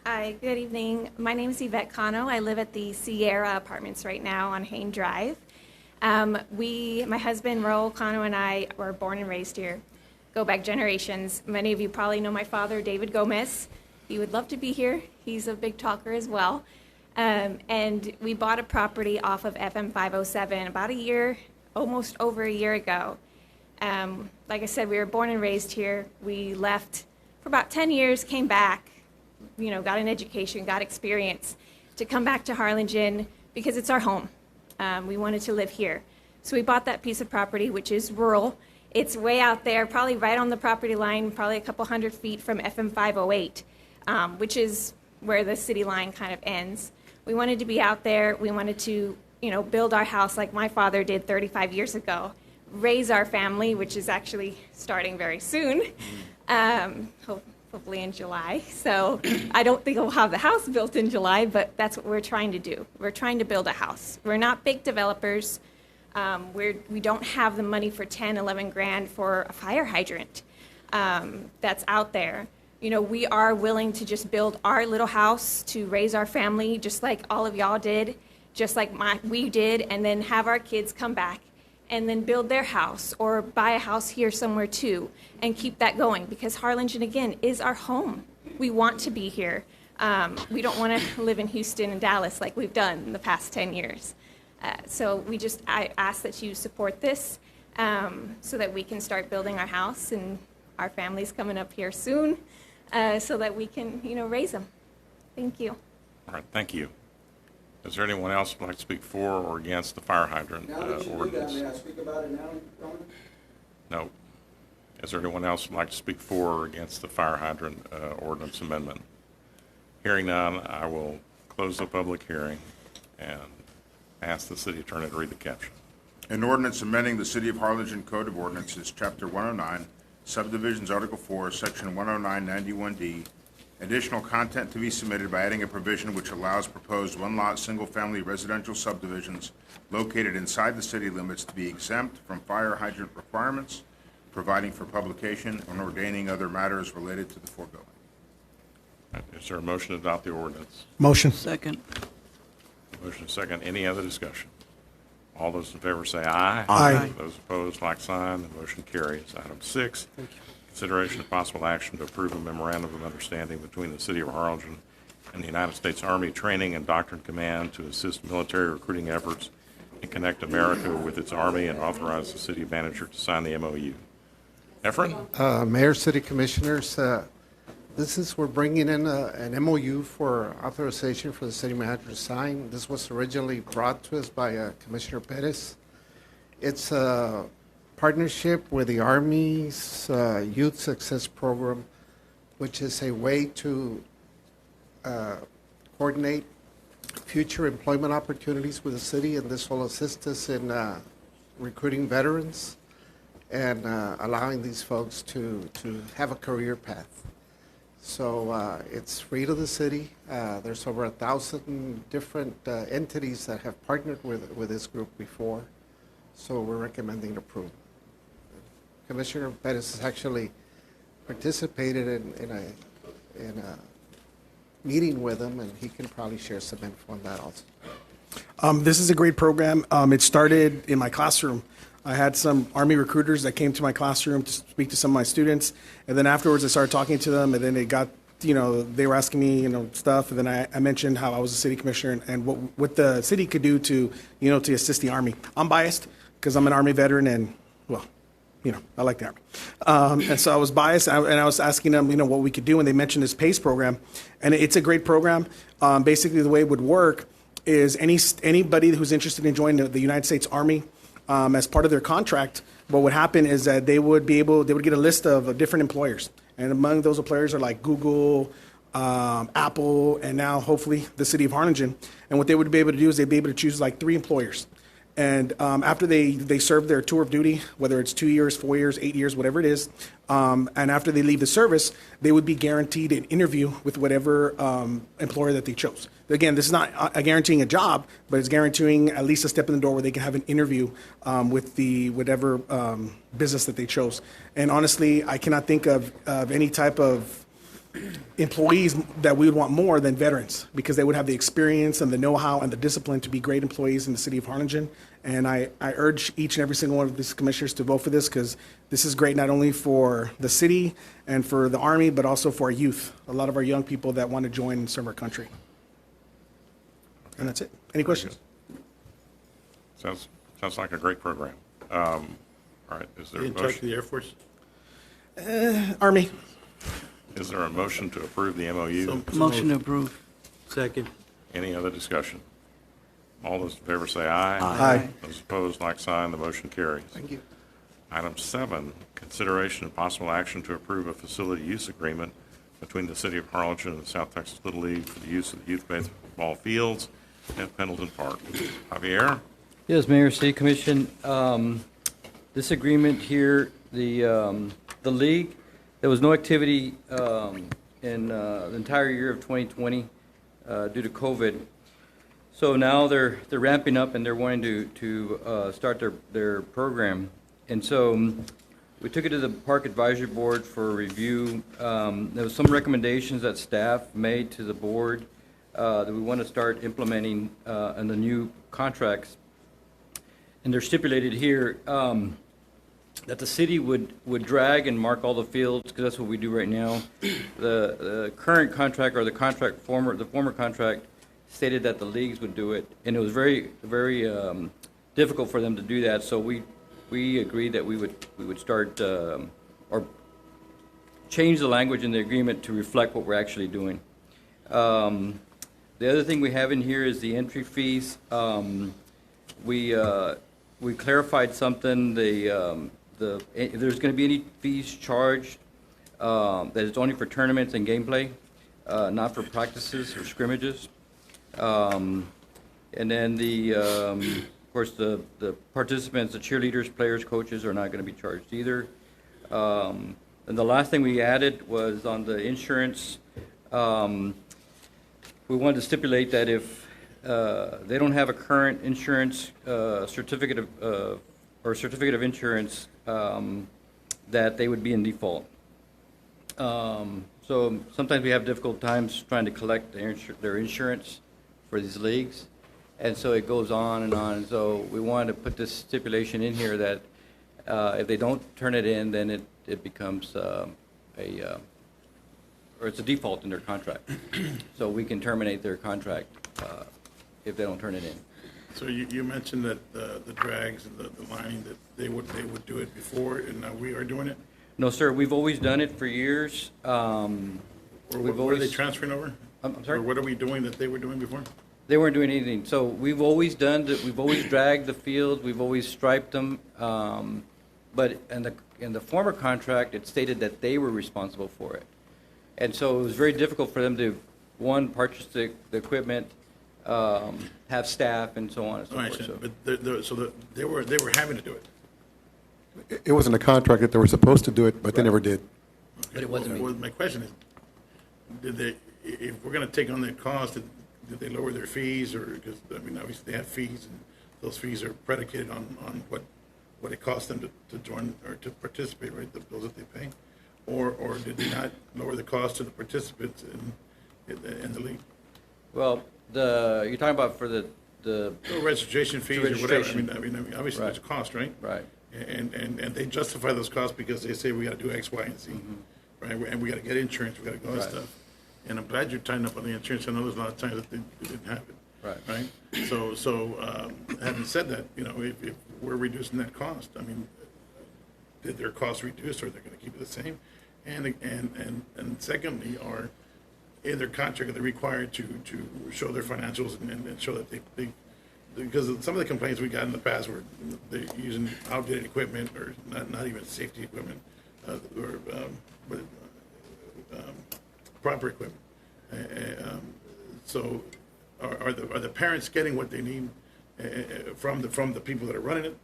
[SPEAKER 16] Hi, good evening. My name is Yvette Cano. I live at the Sierra Apartments right now on Hain Drive. My husband, Raul Cano, and I were born and raised here, go back generations. Many of you probably know my father, David Gomez. He would love to be here. He's a big talker as well. And we bought a property off of FM 507 about a year, almost over a year ago. Like I said, we were born and raised here. We left for about 10 years, came back, got an education, got experience to come back to Harlingen because it's our home. We wanted to live here. So we bought that piece of property, which is rural. It's way out there, probably right on the property line, probably a couple hundred feet from FM 508, which is where the city line kind of ends. We wanted to be out there. We wanted to, build our house like my father did 35 years ago, raise our family, which is actually starting very soon, hopefully in July. So I don't think we'll have the house built in July, but that's what we're trying to do. We're trying to build a house. We're not big developers. We don't have the money for 10, 11 grand for a fire hydrant that's out there. We are willing to just build our little house to raise our family, just like all of y'all did, just like we did, and then have our kids come back and then build their house or buy a house here somewhere too and keep that going because Harlingen, again, is our home. We want to be here. We don't want to live in Houston and Dallas like we've done in the past 10 years. So I ask that you support this so that we can start building our house, and our family's coming up here soon so that we can, raise them. Thank you.
[SPEAKER 2] All right, thank you. Is there anyone else who'd like to speak for or against the fire hydrant
[SPEAKER 5] Now that you do that,
[SPEAKER 2] ordinance?
[SPEAKER 5] may I speak about it now, Roman?
[SPEAKER 2] No. Is there anyone else who'd like to speak for or against the fire hydrant ordinance amendment? Hearing none, I will close the public hearing and ask the city attorney to read the caption.
[SPEAKER 15] An ordinance amending the City of Harlingen Code of Ordinances, Chapter 109, Subdivisions, Article 4, Section 10991D, additional content to be submitted by adding a provision which allows proposed one-lot, single-family residential subdivisions located inside the city limits to be exempt from fire hydrant requirements, providing for publication, and ordaining other matters related to the foregoing.
[SPEAKER 2] Is there a motion to adopt the ordinance?
[SPEAKER 13] Motion.
[SPEAKER 1] Second.
[SPEAKER 2] Motion second. Any other discussion? All those in favor say aye.
[SPEAKER 13] Aye.
[SPEAKER 2] Those opposed, like sign. The motion carries. Item 6, consideration of possible action to approve a memorandum of understanding between the City of Harlingen and the United States Army Training and Doctrine Command to assist military recruiting efforts and connect America with its Army, and authorize the city manager to sign the MOU. Efren?
[SPEAKER 17] Mayor, City Commissioners, we're bringing in an MOU for authorization for the city manager to sign. This was originally brought to us by Commissioner Perez. It's a partnership with the Army's Youth Success Program, which is a way to coordinate future employment opportunities with the city, and this will assist us in recruiting veterans and allowing these folks to have a career path. So it's free to the city. There's over 1,000 different entities that have partnered with this group before, so we're recommending approval. Commissioner Perez has actually participated in a meeting with them, and he can probably share some info on that also.
[SPEAKER 13] This is a great program. It started in my classroom. I had some Army recruiters that came to my classroom to speak to some of my students, and then afterwards I started talking to them, and then they got, they were asking me, stuff, and then I mentioned how I was a city commissioner and what the city could do to, to assist the Army. I'm biased because I'm an Army veteran, and, well, I like the And so I was biased, and I was asking them, what we could do, and they mentioned this PACE program, and it's a great program. Basically, the way it would work is anybody who's interested in joining the United States Army, as part of their contract, what would happen is that they would get a list of different employers, and among those employers are like Google, Apple, and now hopefully the city of Harlingen. And what they would be able to do is they'd be able to choose like 3 employers. And after they serve their tour of duty, whether it's 2 years, 4 years, 8 years, whatever it is, and after they leave the service, they would be guaranteed an interview with whatever employer that they chose. Again, this is not guaranteeing a job, but it's guaranteeing at least a step in the door where they can have an interview with the whatever business that they chose. And honestly, I cannot think of any type of employees that we would want more than veterans, because they would have the experience and the know-how and the discipline to be great employees in the city of Harlingen. And I urge each and every single one of these commissioners to vote for this, because this is great not only for the city and for the Army, but also for our youth, a lot of our young people that want to join and serve our country. And that's it. Any questions?
[SPEAKER 2] Sounds like a great program. All right, is there a
[SPEAKER 11] In charge of
[SPEAKER 2] motion?
[SPEAKER 11] the Air Force?
[SPEAKER 13] Army.
[SPEAKER 2] Is there a motion to approve the MOU?
[SPEAKER 1] Motion to approve.
[SPEAKER 14] Second.
[SPEAKER 2] Any other discussion? All those in favor say aye.
[SPEAKER 13] Aye.
[SPEAKER 2] Those opposed, like sign. The motion carries.
[SPEAKER 1] Thank you.
[SPEAKER 2] Item 7, consideration and possible action to approve a facility use agreement between the City of Harlingen and the South Texas Little League for the use of the youth baseball fields at Pendleton Park. Javier?
[SPEAKER 18] Yes, Mayor, City Commission, this agreement here, the league, there was no activity in the entire year of 2020 due to COVID. So now they're ramping up and they're wanting to start their program. And so we took it to the Park Advisory Board for review. There was some recommendations that staff made to the board that we want to start implementing in the new contracts. And they're stipulated here that the city would drag and mark all the fields, because that's what we do right now. The current contract, or the former contract, stated that the leagues would do it, and it was very difficult for them to do that. So we agreed that we would start or change the language in the agreement to reflect what we're actually doing. The other thing we have in here is the entry fees. We clarified something. If there's going to be any fees charged, that it's only for tournaments and gameplay, not for practices or scrimmages. And then of course, the participants, the cheerleaders, players, coaches are not going to be charged either. And the last thing we added was on the insurance. We wanted to stipulate that if they don't have a current insurance certificate of insurance, that they would be in default. So sometimes we have difficult times trying to collect their insurance for these leagues, and so it goes on and on. So we wanted to put this stipulation in here that if they don't turn it in, then it becomes or it's a default in their contract. So we can terminate their contract if they don't turn it in.
[SPEAKER 11] So you mentioned that the drags and the lining, that they would do it before, and now we are doing it?
[SPEAKER 18] No, sir, we've always done it for years.
[SPEAKER 11] Or what are they transferring over?
[SPEAKER 18] I'm sorry?
[SPEAKER 11] Or what are we doing that they were doing before?
[SPEAKER 18] They weren't doing anything. So we've always done that. We've always dragged the field. We've always striped them. But in the former contract, it stated that they were responsible for it. And so it was very difficult for them to, one, purchase the equipment, have staff, and so on and so forth.
[SPEAKER 11] But they were having to do it.
[SPEAKER 12] It wasn't a contract that they were supposed to do it, but they never did.
[SPEAKER 18] But it wasn't me.
[SPEAKER 11] Well, my question is, if we're going to take on that cost, did they lower their fees? Or, because, I mean, obviously they have fees, and those fees are predicated on what it costs them to join or to participate, right, the bills that they pay? Or did they not lower the cost to the participants in the league?
[SPEAKER 18] Well, you're talking about for the
[SPEAKER 11] registration fees or whatever. I mean, obviously
[SPEAKER 18] Right.
[SPEAKER 11] there's a cost, right?
[SPEAKER 18] Right.
[SPEAKER 11] And they justify those costs because they say we got to do X, Y, and Z, right? And we got to get insurance, we got to do all that
[SPEAKER 18] Right.
[SPEAKER 11] stuff. And I'm glad you're tying up on the insurance. I know there's a lot of times that they didn't have it.
[SPEAKER 18] Right.
[SPEAKER 11] Right. So having said that, if we're reducing that cost, I mean, did their costs reduce, or they're gonna keep it the same? And secondly, in their contract, are they required to show their financials and show that they, because some of the complaints we got in the past were they're using outdated equipment or not even safety equipment, but proper equipment. So are the parents getting what they need from the people that are running it,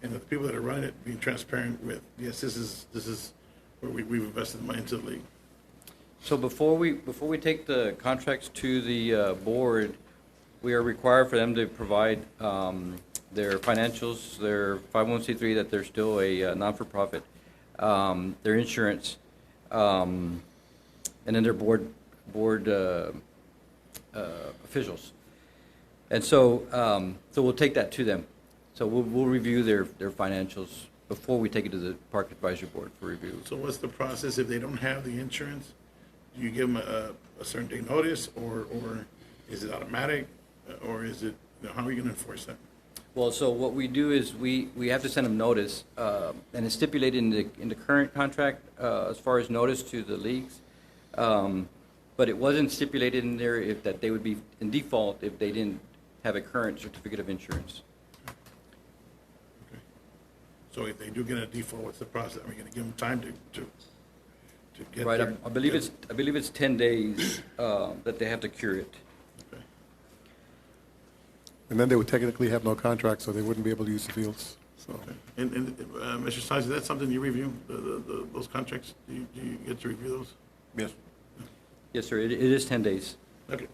[SPEAKER 11] and the people that are running it being transparent with, yes, this is where we've invested money into the league?
[SPEAKER 18] So before we take the contracts to the board, we are required for them to provide their financials, their 501c3, that they're still a non-for-profit, their insurance, and then their board officials. And so we'll take that to them. So we'll review their financials before we take it to the Park Advisory Board for review.
[SPEAKER 11] So what's the process if they don't have the insurance? Do you give them a certain day notice, or is it automatic, or is it, how are you going to enforce that?
[SPEAKER 18] Well, so what we do is we have to send them notice, and it's stipulated in the current contract as far as notice to the leagues. But it wasn't stipulated in there that they would be in default if they didn't have a current certificate of insurance.
[SPEAKER 11] Okay. So if they do get a default, what's the process? Are we going to give them time to get
[SPEAKER 18] Right,
[SPEAKER 11] their,
[SPEAKER 18] I believe it's 10 days that they have to cure it.
[SPEAKER 11] Okay.
[SPEAKER 12] And then they would technically have no contract, so they wouldn't be able to use the fields, so.
[SPEAKER 11] Okay. And Mr. Stiles, is that something you review, those contracts? Do you get to review those?
[SPEAKER 15] Yes.
[SPEAKER 18] Yes, sir, it is 10 days.
[SPEAKER 11] Okay.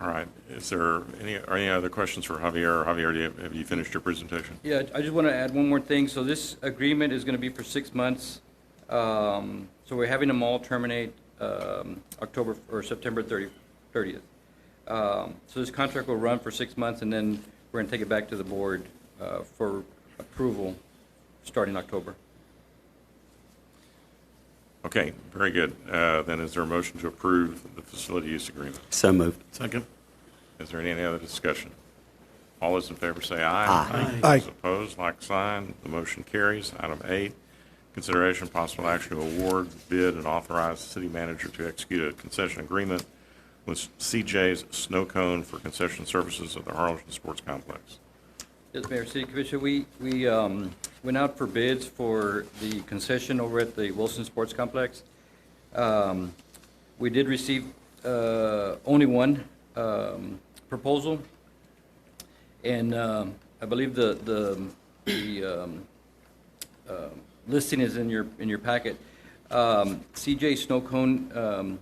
[SPEAKER 2] All right. Is there any other questions for Javier? Javier, have you finished your presentation?
[SPEAKER 18] Yeah, I just want to add one more thing. So this agreement is going to be for 6 months. So we're having them all terminate October or September 30th. So this contract will run for 6 months, and then we're going to take it back to the board for approval starting October.
[SPEAKER 2] Okay, very good. Then is there a motion to approve the facility use agreement?
[SPEAKER 19] So moved.
[SPEAKER 11] Second.
[SPEAKER 2] Is there any other discussion? All those in favor say aye.
[SPEAKER 13] Aye. Aye.
[SPEAKER 2] Those opposed, like sign. The motion carries. Item 8, consideration of possible action to award, bid, and authorize the city manager to execute a concession agreement with CJ's Snow Cone for concession services at the Harlingen Sports Complex.
[SPEAKER 18] Yes, Mayor, City Commissioner, we went out for bids for the concession over at the Wilson Sports Complex. We did receive only one proposal, and I believe the listing is in your packet. CJ Snow Cone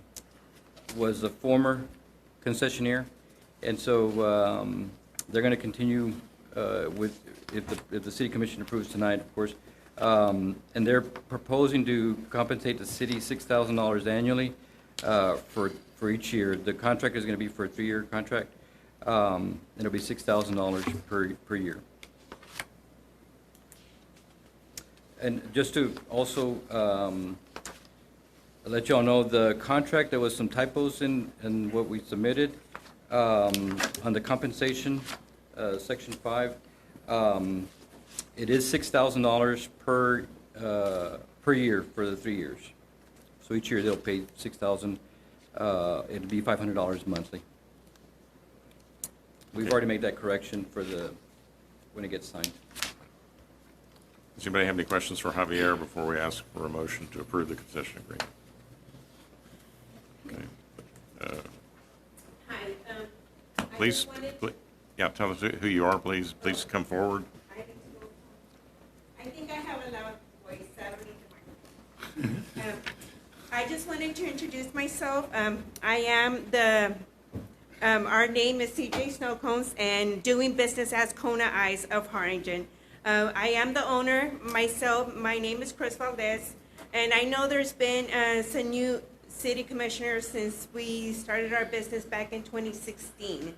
[SPEAKER 18] was a former concessionaire, and so they're going to continue with, if the city commission approves tonight, of course, and they're proposing to compensate the city $6,000 annually for each year. The contract is going to be for a 3-year contract. It'll be $6,000 per year. And just to also let you all know, the contract, there was some typos in what we submitted on the compensation. Section 5, it is $6,000 per year for the 3 years. So each year they'll pay $6,000. It'd be $500 monthly. We've already made that correction for when it gets signed.
[SPEAKER 2] Does anybody have any questions for Javier before we ask for a motion to approve the concession agreement? Okay.
[SPEAKER 20] Hi.
[SPEAKER 2] Please, yeah, tell us who you are, please. Please come forward.
[SPEAKER 20] I think I have a loud voice. I don't need the microphone. I just wanted to introduce myself. I am our name is CJ Snow Cones, and doing business as Kona Eyes of Harlingen. I am the owner myself. My name is Chris Valdez, and I know there's been some new city commissioners since we started our business back in 2016.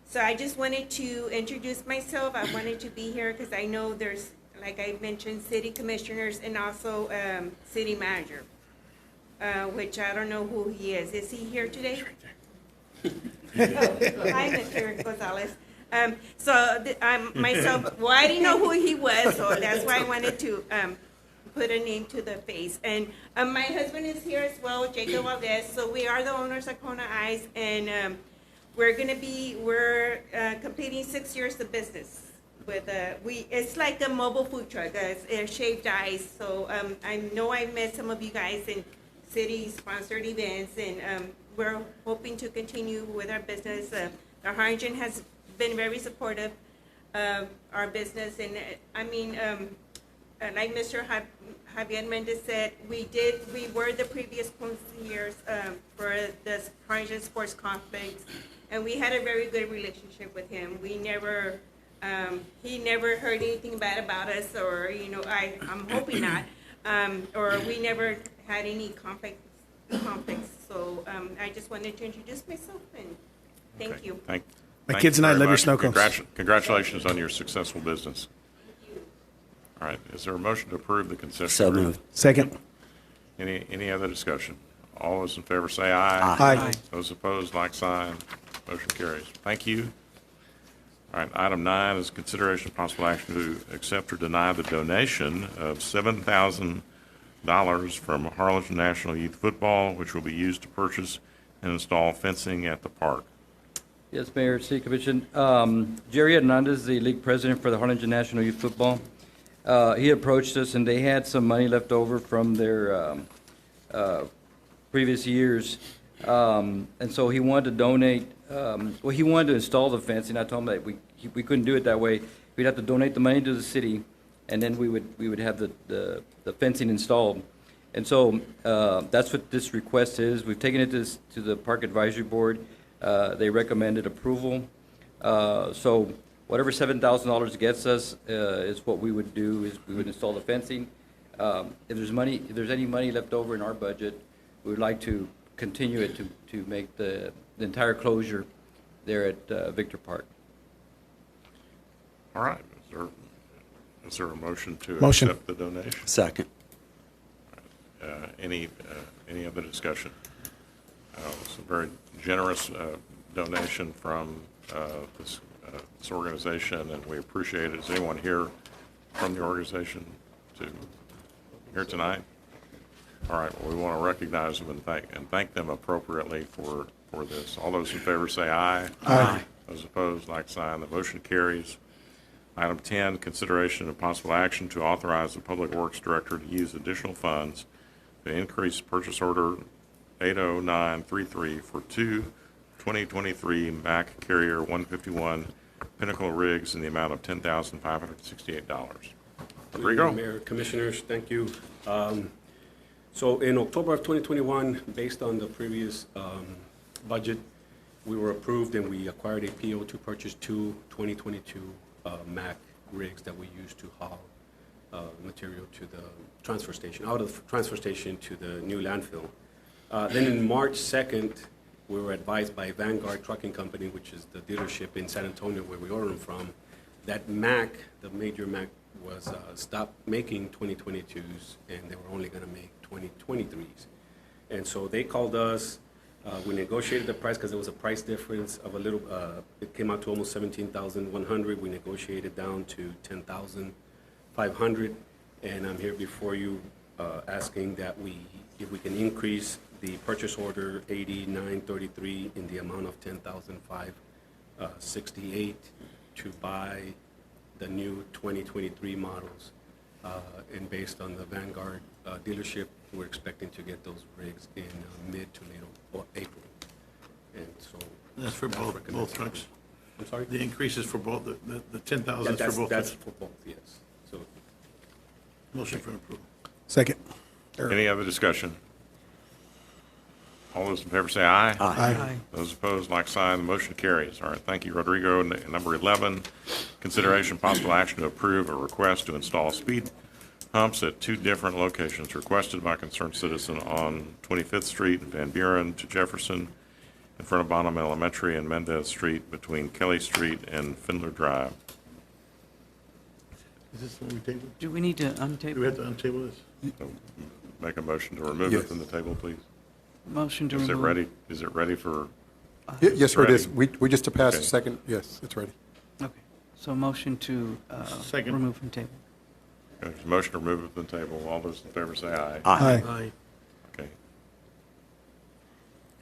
[SPEAKER 20] So I just wanted to introduce myself. I wanted to be here because I know there's, like I mentioned, city commissioners and also city manager, which I don't know who he is. Is he here today? Hi, Mr. Gonzalez. Myself, well, I didn't know who he was, so that's why I wanted to put a name to the face. And my husband is here as well, Jacob Valdez. So we are the owners of Kona Ice, and we're completing 6 years of business. With it's like a mobile food truck, shaved ice. So I know I met some of you guys in city-sponsored events, and we're hoping to continue with our business. The Harlingen has been very supportive of our business, and like Mr. Javier Mendez said, we were the previous concierge for the Harlingen Sports Complex, and we had a very good relationship with him. We never, he never heard anything bad about us, or I'm hoping not, or we never had any conflicts. So I just wanted to introduce myself, and thank you.
[SPEAKER 13] My kids and I love your snow cones.
[SPEAKER 2] Congratulations on your successful business. All right, is there a motion to approve the consent
[SPEAKER 13] So
[SPEAKER 2] agenda?
[SPEAKER 13] moved. Second.
[SPEAKER 2] Any other discussion? All those in favor say aye.
[SPEAKER 13] Aye.
[SPEAKER 2] Those opposed, like sign. Motion carries. Thank you. All right, item 9 is consideration of possible action to accept or deny the donation of $7,000 from Harlingen National Youth Football, which will be used to purchase and install fencing at the park.
[SPEAKER 18] Yes, Mayor, City Commission. Jerry Hernandez, the league president for the Harlingen National Youth Football, he approached us, and they had some money left over from their previous years, and so he wanted to donate. He wanted to install the fencing. I told him that we couldn't do it that way. We'd have to donate the money to the city, and then we would have the fencing installed. And so that's what this request is. We've taken it to the Park Advisory Board. They recommended approval. So whatever $7,000 gets us is what we would do. Is we would install the fencing. If there's any money left over in our budget, we would like to continue it to make the entire closure there at Victor Park.
[SPEAKER 2] All right. Is there a motion to
[SPEAKER 13] Motion.
[SPEAKER 2] accept the donation?
[SPEAKER 19] Second.
[SPEAKER 2] Any other discussion? It's a very generous donation from this organization, and we appreciate it. Is anyone here from the organization here tonight? All right. Well, we want to recognize them and thank them appropriately for this. All those in favor say aye.
[SPEAKER 13] Aye.
[SPEAKER 2] Those opposed, like sign. The motion carries. Item 10, consideration of possible action to authorize the Public Works Director to use additional funds to increase purchase order 80933 for two 2023 Mack Carrier 151 Pinnacle rigs in the amount of $10,568. Rodrigo?
[SPEAKER 21] Mayor, Commissioners, thank you. So in October of 2021, based on the previous budget, we were approved and we acquired a PO to purchase two 2022 Mack rigs that we use to haul material to the transfer station, out of the transfer station to the new landfill. Then in March 2nd, we were advised by Vanguard Trucking Company, which is the dealership in San Antonio where we order them from, that Mack, the major Mack, was stopped making 2022s, and they were only going to make 2023s. And so they called us. We negotiated the price because there was a price difference of a little. It came out to almost $17,100. We negotiated down to $10,500, and I'm here before you asking that if we can increase the purchase order 8933 in the amount of $10,568 to buy the new 2023 models. And based on the Vanguard dealership, we're expecting to get those rigs in mid to late April. And so
[SPEAKER 11] That's for both trucks?
[SPEAKER 21] I'm sorry?
[SPEAKER 11] The increase is for both, the 10,000 is for both?
[SPEAKER 21] That's for both, yes. So
[SPEAKER 11] motion for approval.
[SPEAKER 13] Second.
[SPEAKER 2] Any other discussion? All those in favor say aye.
[SPEAKER 13] Aye.
[SPEAKER 2] Those opposed, like sign. The motion carries. All right, thank you, Rodrigo. Number 11, consideration possible action to approve a request to install speed humps at two different locations requested by a concerned citizen on 25th Street and Van Buren to Jefferson in front of Bonham Elementary and Mendez Street between Kelly Street and Findler Drive.
[SPEAKER 11] Is this what we table?
[SPEAKER 1] Do we need to untable?
[SPEAKER 11] Do we have to untable this?
[SPEAKER 2] So make a motion to remove it from the table, please.
[SPEAKER 1] Motion to
[SPEAKER 2] Is it
[SPEAKER 1] remove.
[SPEAKER 2] ready? Is it ready for?
[SPEAKER 12] Yes, sir, it is.
[SPEAKER 2] Ready?
[SPEAKER 12] We just to pass
[SPEAKER 2] Okay.
[SPEAKER 12] a second. Yes, it's ready.
[SPEAKER 1] So motion to
[SPEAKER 7] Second.
[SPEAKER 1] remove from table.
[SPEAKER 2] Okay, there's a motion to remove it from the table. All those in favor say aye.
[SPEAKER 13] Aye.
[SPEAKER 14] Aye.
[SPEAKER 2] Okay.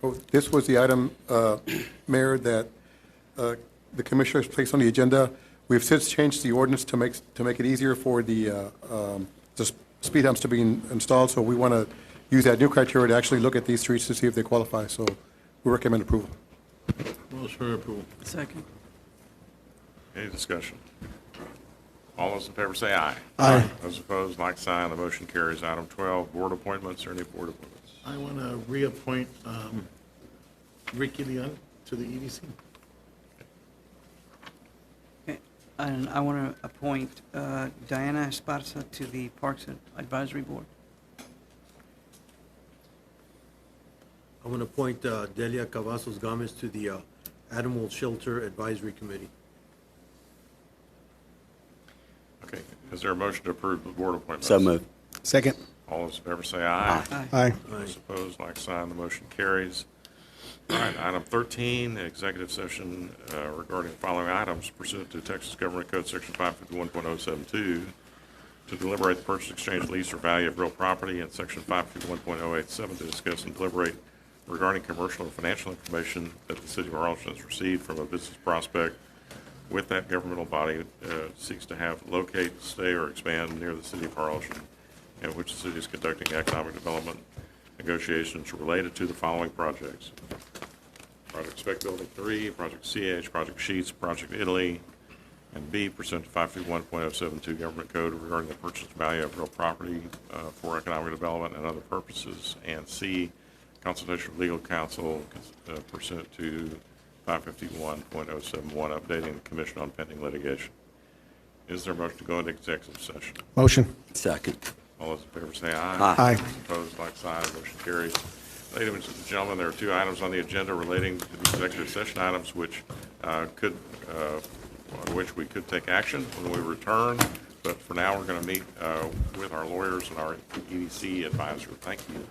[SPEAKER 12] Oh, this was the item, Mayor, that the commissioners placed on the agenda. We've since changed the ordinance to make it easier for the speed humps to be installed, so we want to use that new criteria to actually look at these streets to see if they qualify, so we recommend approval.
[SPEAKER 7] Motion for approval.
[SPEAKER 1] Second.
[SPEAKER 2] Any discussion? All those in favor say aye.
[SPEAKER 13] Aye.
[SPEAKER 2] Those opposed, like sign. The motion carries. Item 12, board appointments. Are any board appointments?
[SPEAKER 7] I want to reappoint Ricky Leon to the EDC.
[SPEAKER 1] Okay. And I want to appoint Diana Esparza to the Parks Advisory Board.
[SPEAKER 14] I want to appoint Delia Cavazos Gomez to the Animal Shelter Advisory Committee.
[SPEAKER 2] Okay. Is there a motion to approve the board appointments?
[SPEAKER 17] So moved.
[SPEAKER 13] Second.
[SPEAKER 2] All those in favor say aye.
[SPEAKER 13] Aye.
[SPEAKER 2] Those opposed, like sign. The motion carries. All right, item 13, executive session regarding the following items pursuant to Texas Government Code Section 551.072 to deliberate the purchase, exchange, lease, or value of real property, and Section 551.087 to discuss and deliberate regarding commercial and financial information that the city of Harlingen has received from a business prospect with that governmental body seeks to have locate, stay, or expand near the city of Harlingen, in which the city is conducting economic development negotiations related to the following projects. Project Spec Building 3, Project CH, Project Sheets, Project Italy, and B, pursuant to 551.072 Government Code regarding the purchase value of real property for economic development and other purposes, and C, consultation with legal counsel pursuant to 551.071, updating the commission on pending litigation. Is there a motion to go into executive session?
[SPEAKER 13] Motion.
[SPEAKER 17] Second.
[SPEAKER 2] All those in favor say aye.
[SPEAKER 13] Aye.
[SPEAKER 2] Opposed, like sign. Motion carries. Ladies and gentlemen, there are two items on the agenda relating to the executive session items which on which we could take action when we return. But for now, we're going to meet with our lawyers and our EDC advisor. Thank you.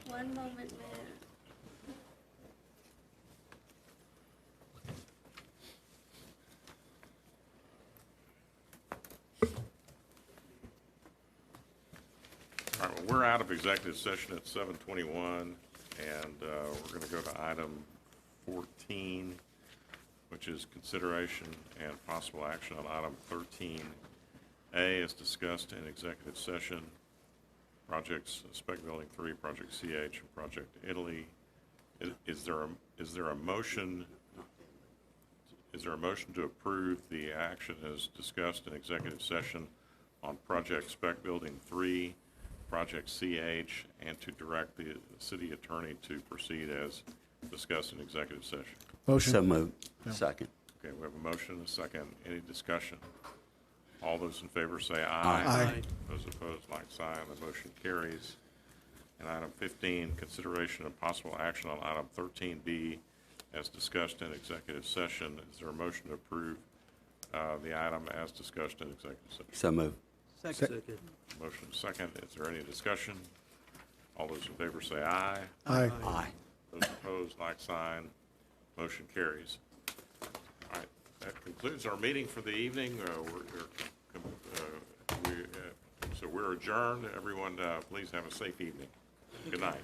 [SPEAKER 3] One moment, Mayor.
[SPEAKER 2] All right, well, we're out of executive session at 7:21, and we're going to go to item 14, which is consideration and possible action on item 13A as discussed in executive session. Projects Spec Building 3, Project CH, and Project Italy. Is there a motion? Is there a motion to approve the action as discussed in executive session on Project Spec Building 3, Project CH, and to direct the city attorney to proceed as discussed in executive session?
[SPEAKER 13] Motion.
[SPEAKER 17] So moved. Second.
[SPEAKER 2] Okay, we have a motion and a second. Any discussion? All those in favor say aye.
[SPEAKER 13] Aye.
[SPEAKER 2] Those opposed, like sign. The motion carries. And item 15, consideration of possible action on item 13B as discussed in executive session. Is there a motion to approve the item as discussed in executive session?
[SPEAKER 17] So moved.
[SPEAKER 1] Second.
[SPEAKER 2] Motion second. Is there any discussion? All those in favor say aye.
[SPEAKER 13] Aye.
[SPEAKER 17] Aye.
[SPEAKER 2] Those opposed, like sign. Motion carries. All right, that concludes our meeting for the evening. So we're adjourned. Everyone, please have a safe evening. Good night.